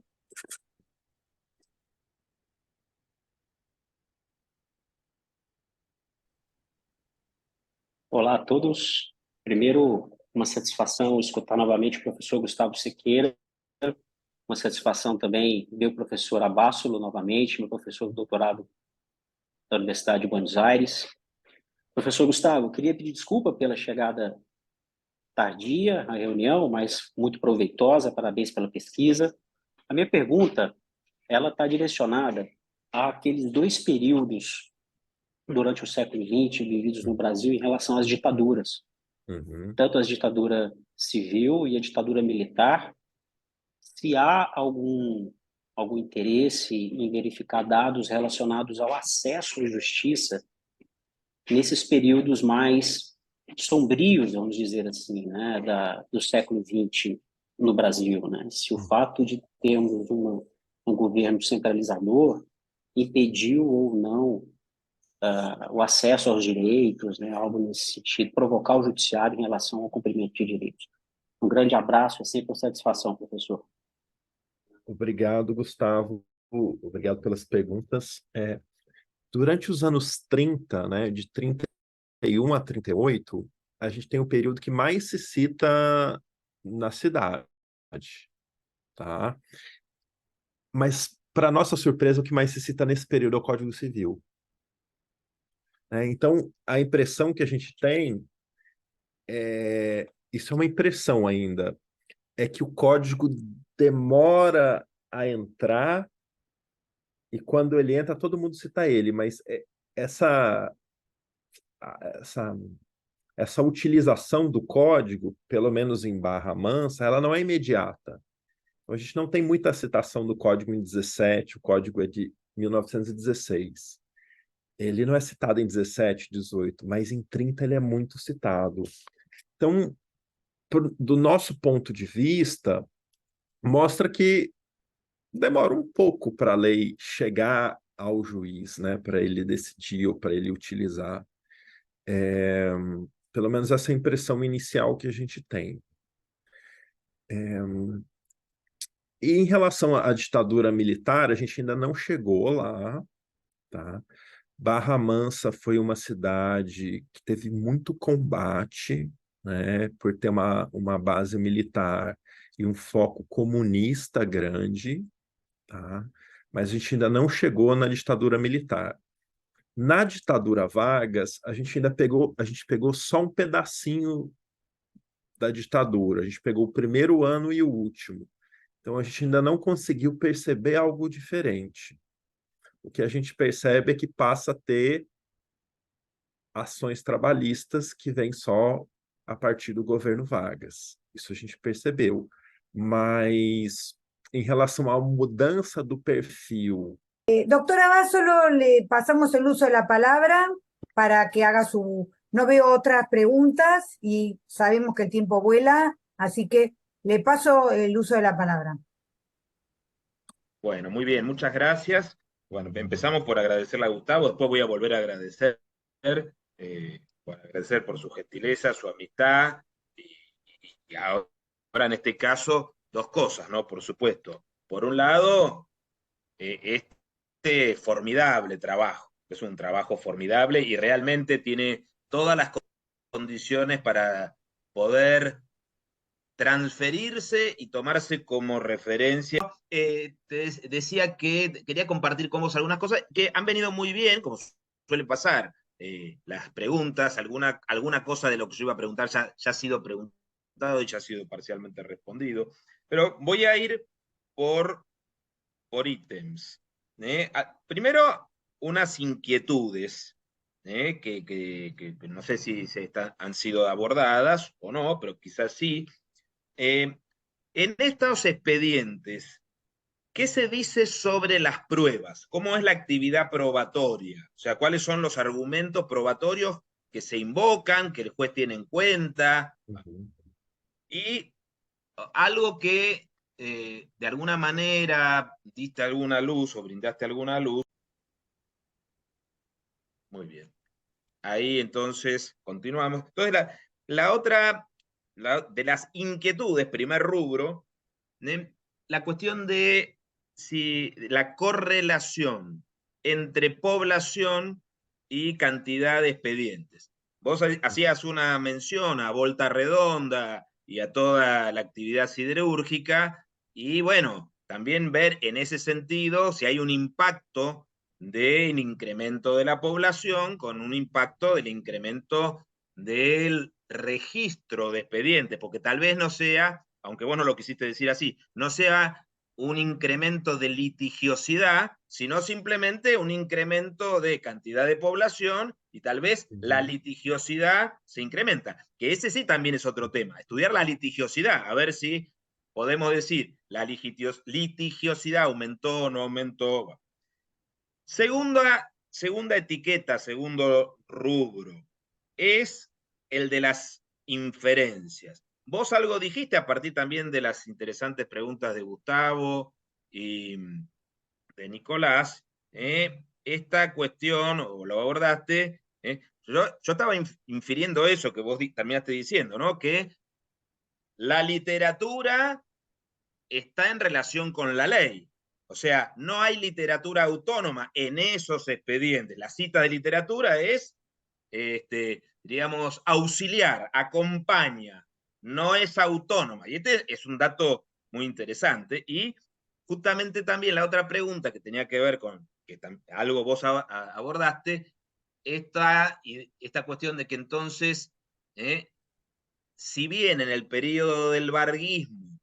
Speaker 7: Olá a todos. Primeiro, uma satisfação escutar novamente o professor Gustavo Sequeira. Uma satisfação também ver o professor Abássolo novamente, meu professor do doutorado da Universidade de Buenos Aires. Professor Gustavo, queria pedir desculpa pela chegada tardia à reunião, mas muito proveitosa. Parabéns pela pesquisa. A minha pergunta, ela está direcionada àqueles dois períodos durante o século XX vividos no Brasil em relação às ditaduras. Tanto a ditadura civil e a ditadura militar. Se há algum interesse em verificar dados relacionados ao acesso à justiça nesses períodos mais sombrios, vamos dizer assim, né, do século XX no Brasil, né? Se o fato de termos um governo centralizador impediu ou não o acesso aos direitos, né, algo nesse sentido, provocar o judiciário em relação ao cumprimento de direitos. Um grande abraço, é sempre uma satisfação, professor.
Speaker 2: Obrigado, Gustavo. Obrigado pelas perguntas. Durante os anos 30, né, de 31 a 38, a gente tem o período que mais se cita na cidade. Tá? Mas, para nossa surpresa, o que mais se cita nesse período é o Código Civil. Então, a impressão que a gente tem, isso é uma impressão ainda, é que o código demora a entrar e quando ele entra, todo mundo cita ele, mas essa utilização do código, pelo menos em Barra Mansa, ela não é imediata. Então, a gente não tem muita citação do código em 17, o código é de 1916. Ele não é citado em 17, 18, mas em 30 ele é muito citado. Então, do nosso ponto de vista, mostra que demora um pouco para a lei chegar ao juiz, né, para ele decidir ou para ele utilizar. Pelo menos essa impressão inicial que a gente tem. E em relação à ditadura militar, a gente ainda não chegou lá, tá? Barra Mansa foi uma cidade que teve muito combate, né, por ter uma base militar e um foco comunista grande, tá? Mas a gente ainda não chegou na ditadura militar. Na ditadura Vargas, a gente pegou só um pedacinho da ditadura. A gente pegou o primeiro ano e o último. Então, a gente ainda não conseguiu perceber algo diferente. O que a gente percebe é que passa a ter ações trabalhistas que vêm só a partir do governo Vargas. Isso a gente percebeu. Mas, em relação à mudança do perfil...
Speaker 1: Doctora Abássolo, le pasamos el uso de la palabra para que haga su... No veo otras preguntas y sabemos que el tiempo vuela, así que le paso el uso de la palabra.
Speaker 3: Bueno, muy bien, muchas gracias. Bueno, empezamos por agradecerle a Gustavo, después voy a volver a agradecer por agradecer por su gentileza, su amistad, y ahora en este caso, dos cosas, ¿no? Por supuesto. Por un lado, este formidable trabajo, es un trabajo formidable y realmente tiene todas las condiciones para poder transferirse y tomarse como referencia. Te decía que quería compartir con vos algunas cosas que han venido muy bien, como suele pasar. Las preguntas, alguna cosa de lo que yo iba a preguntar ya ha sido preguntado y ya ha sido parcialmente respondido. Pero voy a ir por ítems. Primero, unas inquietudes que no sé si han sido abordadas o no, pero quizás sí. En estos expedientes, ¿qué se dice sobre las pruebas? ¿Cómo es la actividad probatoria? O sea, ¿cuáles son los argumentos probatorios que se invocan, que el juez tiene en cuenta? Y algo que de alguna manera diste alguna luz o brindaste alguna luz. Muy bien. Ahí entonces continuamos. Entonces, la otra de las inquietudes, primer rubro, la cuestión de si la correlación entre población y cantidad de expedientes. Vos hacías una mención a Volta Redonda y a toda la actividad siderúrgica, y bueno, también ver en ese sentido si hay un impacto del incremento de la población con un impacto del incremento del registro de expedientes, porque tal vez no sea, aunque vos no lo quisiste decir así, no sea un incremento de litigiosidad, sino simplemente un incremento de cantidad de población y tal vez la litigiosidad se incrementa, que ese sí también es otro tema, estudiar la litigiosidad, a ver si podemos decir la litigiosidad aumentó o no aumentó. Segunda etiqueta, segundo rubro, es el de las inferencias. Vos algo dijiste a partir también de las interesantes preguntas de Gustavo y de Nicolás, esta cuestión, o lo abordaste, yo estaba infiriendo eso que vos terminaste diciendo, ¿no? Que la literatura está en relación con la ley. O sea, no hay literatura autónoma en esos expedientes. La cita de literatura es, digamos, auxiliar, acompaña, no es autónoma. Y este es un dato muy interesante. Y justamente también la otra pregunta que tenía que ver con, que algo vos abordaste, esta cuestión de que entonces, si bien en el periodo del varguismo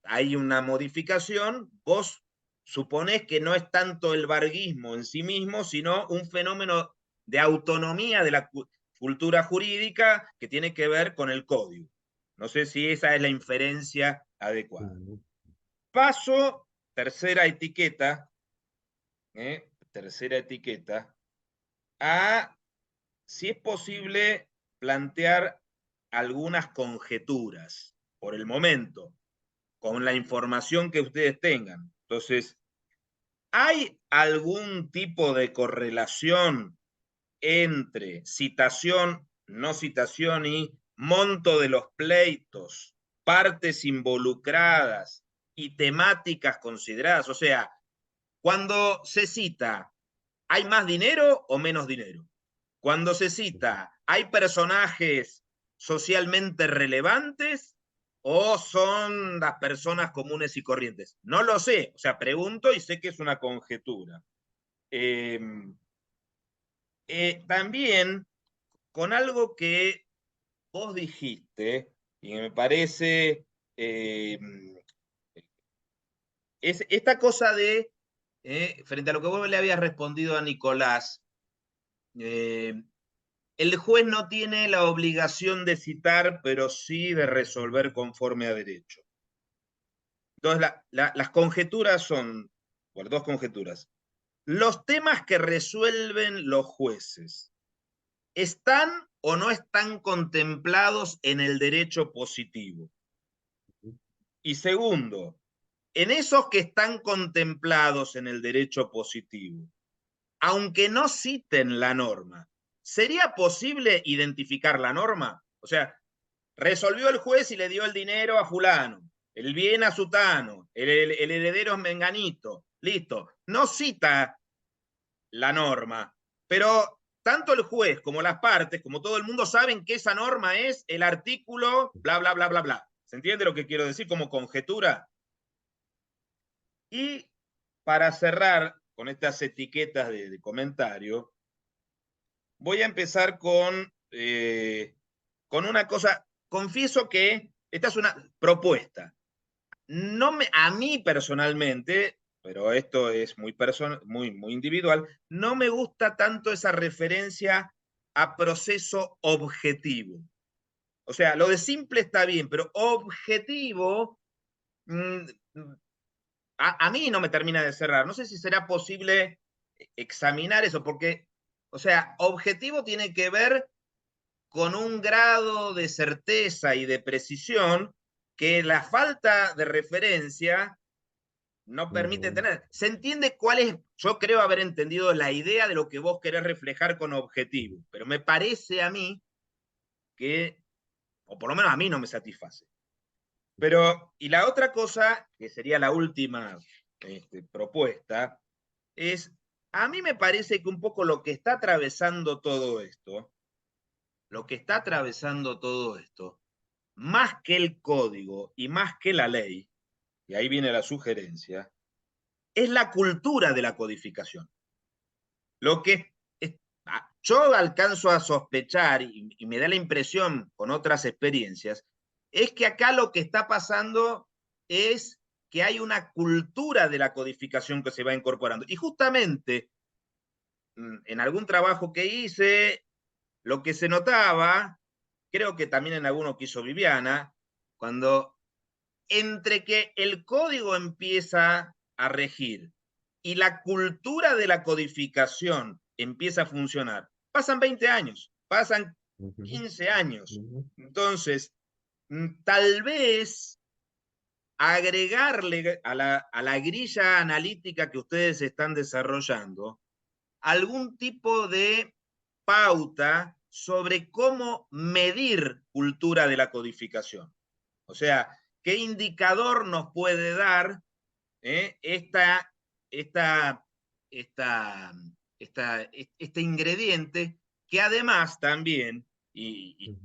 Speaker 3: hay una modificación, vos suponés que no es tanto el varguismo en sí mismo, sino un fenómeno de autonomía de la cultura jurídica que tiene que ver con el código. No sé si esa es la inferencia adecuada. Paso, tercera etiqueta, a si es posible plantear algunas conjeturas por el momento, con la información que ustedes tengan. Entonces, ¿hay algún tipo de correlación entre citación, no citación y monto de los pleitos, partes involucradas y temáticas consideradas? O sea, cuando se cita, ¿hay más dinero o menos dinero? Cuando se cita, ¿hay personajes socialmente relevantes o son las personas comunes y corrientes? No lo sé, o sea, pregunto y sé que es una conjetura. También con algo que vos dijiste y me parece es esta cosa de, frente a lo que vos le habías respondido a Nicolás, el juez no tiene la obligación de citar, pero sí de resolver conforme a derecho. Entonces, las conjeturas son, bueno, dos conjeturas. Los temas que resuelven los jueces, ¿están o no están contemplados en el derecho positivo? Y segundo, en esos que están contemplados en el derecho positivo, aunque no citen la norma, ¿sería posible identificar la norma? O sea, resolvió el juez y le dio el dinero a fulano, el bien a sutano, el heredero es menganito, listo. No cita la norma, pero tanto el juez como las partes, como todo el mundo, saben que esa norma es el artículo bla, bla, bla, bla, bla. ¿Se entiende lo que quiero decir como conjetura? Y para cerrar con estas etiquetas de comentario, voy a empezar con una cosa. Confieso que esta es una propuesta. A mí personalmente, pero esto es muy individual, no me gusta tanto esa referencia a proceso objetivo. O sea, lo de simple está bien, pero objetivo a mí no me termina de cerrar. No sé si será posible examinar eso, porque, o sea, objetivo tiene que ver con un grado de certeza y de precisión que la falta de referencia no permite tener. ¿Se entiende cuál es? Yo creo haber entendido la idea de lo que vos querés reflejar con objetivo, pero me parece a mí que, o por lo menos a mí no me satisface. Pero, y la otra cosa, que sería la última propuesta, es, a mí me parece que un poco lo que está atravesando todo esto, más que el código y más que la ley, y ahí viene la sugerencia, es la cultura de la codificación. Lo que yo alcanzo a sospechar, y me da la impresión con otras experiencias, es que acá lo que está pasando es que hay una cultura de la codificación que se va incorporando. Y justamente en algún trabajo que hice, lo que se notaba, creo que también en alguno que hizo Viviana, cuando entre que el código empieza a regir y la cultura de la codificación empieza a funcionar, pasan 20 años, pasan 15 años. Entonces, tal vez agregarle a la grilla analítica que ustedes están desarrollando algún tipo de pauta sobre cómo medir cultura de la codificación. O sea, ¿qué indicador nos puede dar este ingrediente que además también, y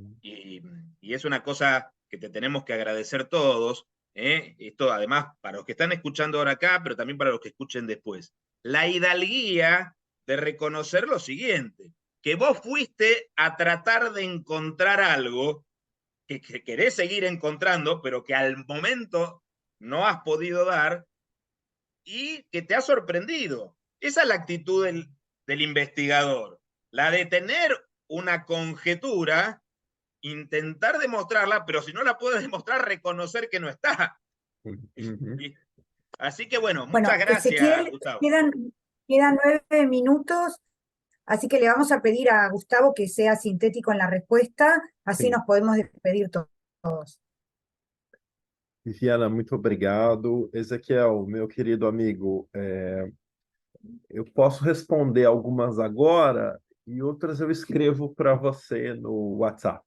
Speaker 3: es una cosa que te tenemos que agradecer todos, esto además para los que están escuchando ahora acá, pero también para los que escuchen después, la hidalguía de reconocer lo siguiente, que vos fuiste a tratar de encontrar algo que querés seguir encontrando, pero que al momento no has podido dar y que te ha sorprendido. Esa es la actitud del investigador, la de tener una conjetura, intentar demostrarla, pero si no la puedes demostrar, reconocer que no está. Así que bueno, muchas gracias,
Speaker 1: Ezequiel,
Speaker 3: Gustavo.
Speaker 1: quedan 9 minutos, así que le vamos a pedir a Gustavo que sea sintético en la respuesta, así nos podemos despedir todos.
Speaker 2: Viviana, muito obrigado. Ezequiel, meu querido amigo, eu posso responder algumas agora e outras eu escrevo para você no WhatsApp.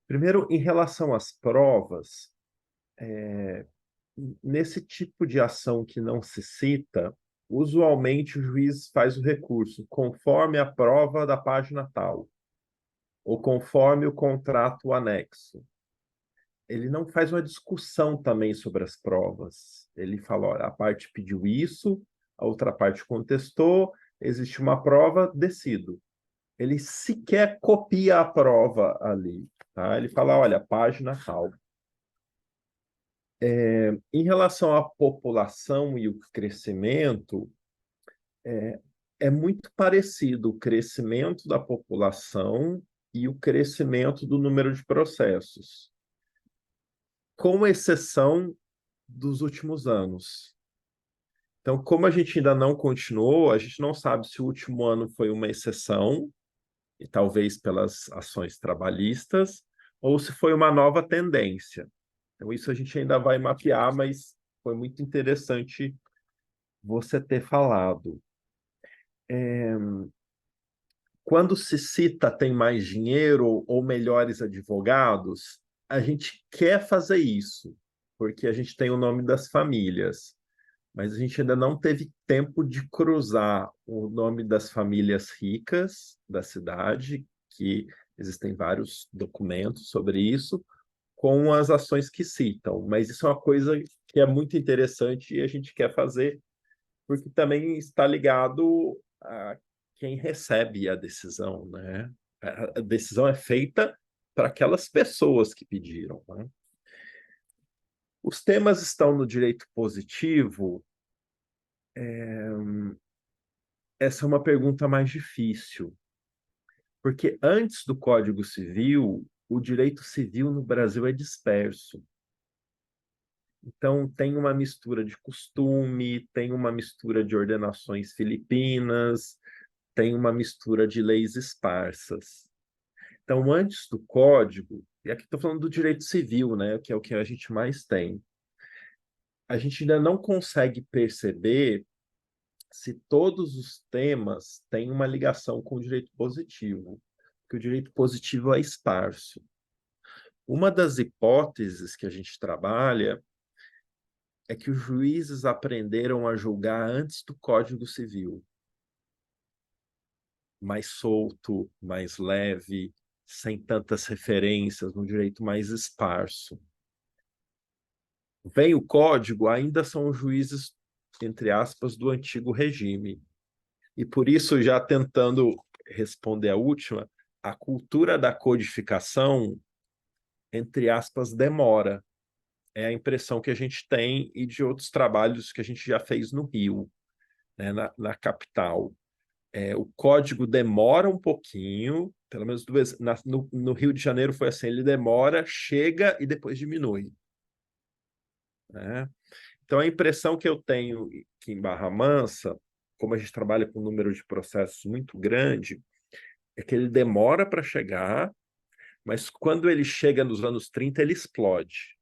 Speaker 2: Primeiro, em relação às provas, nesse tipo de ação que não se cita, usualmente o juiz faz o recurso conforme a prova da página tal, ou conforme o contrato anexo. Ele não faz uma discussão também sobre as provas. Ele fala, olha, a parte pediu isso, a outra parte contestou, existe uma prova, decido. Ele sequer copia a prova ali, tá? Ele fala, olha, página tal. Em relação à população e o crescimento, é muito parecido o crescimento da população e o crescimento do número de processos, com exceção dos últimos anos. Então, como a gente ainda não continuou, a gente não sabe se o último ano foi uma exceção, e talvez pelas ações trabalhistas, ou se foi uma nova tendência. Então, isso a gente ainda vai mapear, mas foi muito interessante você ter falado. quando se cita tem mais dinheiro ou melhores advogados, a gente quer fazer isso, porque a gente tem o nome das famílias, mas a gente ainda não teve tempo de cruzar o nome das famílias ricas da cidade, que existem vários documentos sobre isso, com as ações que citam. Mas isso é uma coisa que é muito interessante e a gente quer fazer, porque também está ligado a quem recebe a decisão, né? A decisão é feita para aquelas pessoas que pediram, né? Os temas estão no direito positivo. Essa é uma pergunta mais difícil, porque antes do Código Civil, o direito civil no Brasil é disperso. Então, tem uma mistura de costume, tem uma mistura de ordenações filipinas, tem uma mistura de leis esparsas. Então, antes do Código, e aqui estou falando do direito civil, né, que é o que a gente mais tem, a gente ainda não consegue perceber se todos os temas têm uma ligação com o direito positivo, porque o direito positivo é esparso. Uma das hipóteses que a gente trabalha é que os juízes aprenderam a julgar antes do Código Civil. Mais solto, mais leve, sem tantas referências, um direito mais esparso. Vem o Código, ainda são os juízes, entre aspas, do antigo regime. E por isso, já tentando responder a última, a cultura da codificação, entre aspas, demora. É a impressão que a gente tem e de outros trabalhos que a gente já fez no Rio, né, na capital. O código demora um pouquinho, pelo menos no Rio de Janeiro foi assim, ele demora, chega e depois diminui. Né? Então, a impressão que eu tenho que em Barra Mansa, como a gente trabalha com um número de processos muito grande, é que ele demora para chegar, mas quando ele chega nos anos 30, ele explode.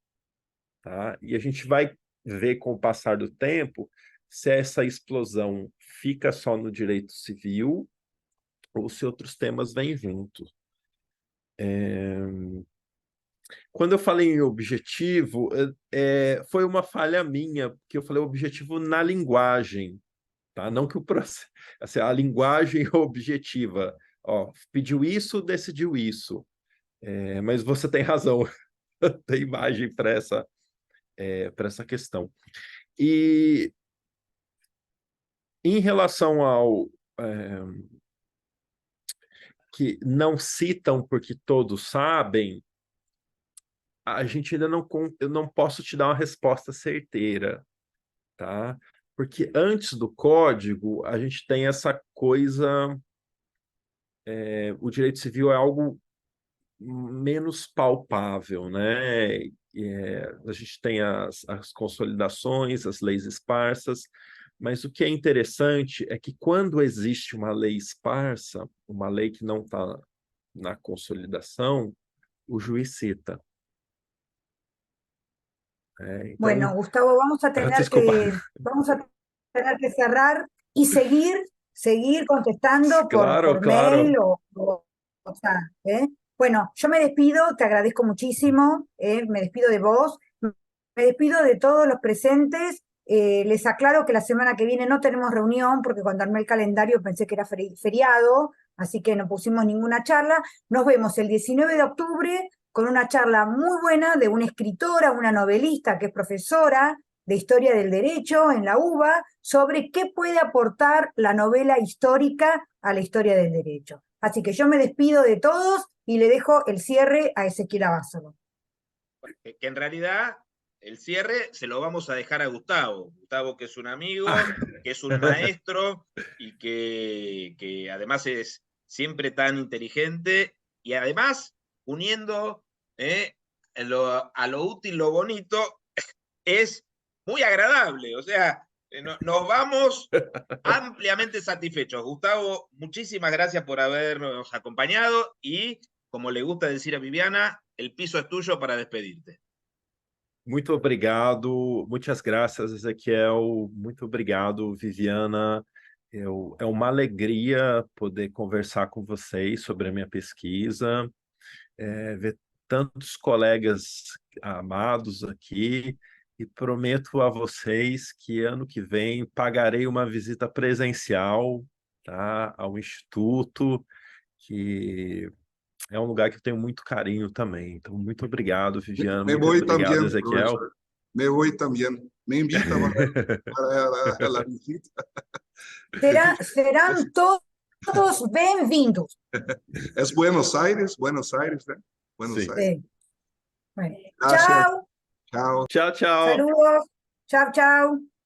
Speaker 2: Tá? E a gente vai ver com o passar do tempo se essa explosão fica só no direito civil ou se outros temas vêm junto. Quando eu falei em objetivo, foi uma falha minha, porque eu falei objetivo na linguagem, tá? Não que o processo, assim, a linguagem é objetiva. Ó, pediu isso, decidiu isso. Mas você tem razão, tem imagem para essa questão. E em relação ao que não citam porque todos sabem, a gente ainda não, eu não posso te dar uma resposta certeira, tá? Porque antes do código, a gente tem essa coisa, o direito civil é algo menos palpável, né? A gente tem as consolidações, as leis esparsas, mas o que é interessante é que quando existe uma lei esparsa, uma lei que não está na consolidação, o juiz cita. Então,
Speaker 1: Bueno, Gustavo, vamos a
Speaker 2: desculpa.
Speaker 1: tener que cerrar y seguir contestando
Speaker 2: Claro,
Speaker 1: por
Speaker 2: claro.
Speaker 1: mail o WhatsApp, ¿eh? Bueno, yo me despido, te agradezco muchísimo, me despido de vos, me despido de todos los presentes. Les aclaro que la semana que viene no tenemos reunión porque cuando armé el calendario pensé que era feriado, así que no pusimos ninguna charla. Nos vemos el 19 de octubre con una charla muy buena de una escritora, una novelista que es profesora de Historia del Derecho en la UBA, sobre qué puede aportar la novela histórica a la historia del derecho. Así que yo me despido de todos y le dejo el cierre a Ezequiel Abásolo.
Speaker 3: Que en realidad el cierre se lo vamos a dejar a Gustavo. Gustavo, que es un amigo, que es un maestro y que además es siempre tan inteligente y además uniendo a lo útil, lo bonito, es muy agradable. O sea, nos vamos ampliamente satisfechos. Gustavo, muchísimas gracias por habernos acompañado y, como le gusta decir a Viviana, el piso es tuyo para despedirte.
Speaker 2: Muito obrigado, muitas graças, Ezequiel. Muito obrigado, Viviana. É uma alegria poder conversar com vocês sobre a minha pesquisa, ver tantos colegas amados aqui, e prometo a vocês que ano que vem pagarei uma visita presencial, tá, ao Instituto, que é um lugar que eu tenho muito carinho também. Então, muito obrigado, Viviana,
Speaker 4: Me
Speaker 2: muito
Speaker 4: voy
Speaker 2: obrigado,
Speaker 4: también,
Speaker 2: Ezequiel.
Speaker 4: profesor. Me voy también. Me invita para la visita.
Speaker 1: Serán todos bem-vindos.
Speaker 4: Es Buenos Aires, ¿eh? Buenos
Speaker 2: Sí.
Speaker 4: Aires.
Speaker 1: Sí. Bueno,
Speaker 4: Gracias.
Speaker 1: chao,
Speaker 4: Chao.
Speaker 2: Tchau, tchau.
Speaker 1: saludos, chao, chao.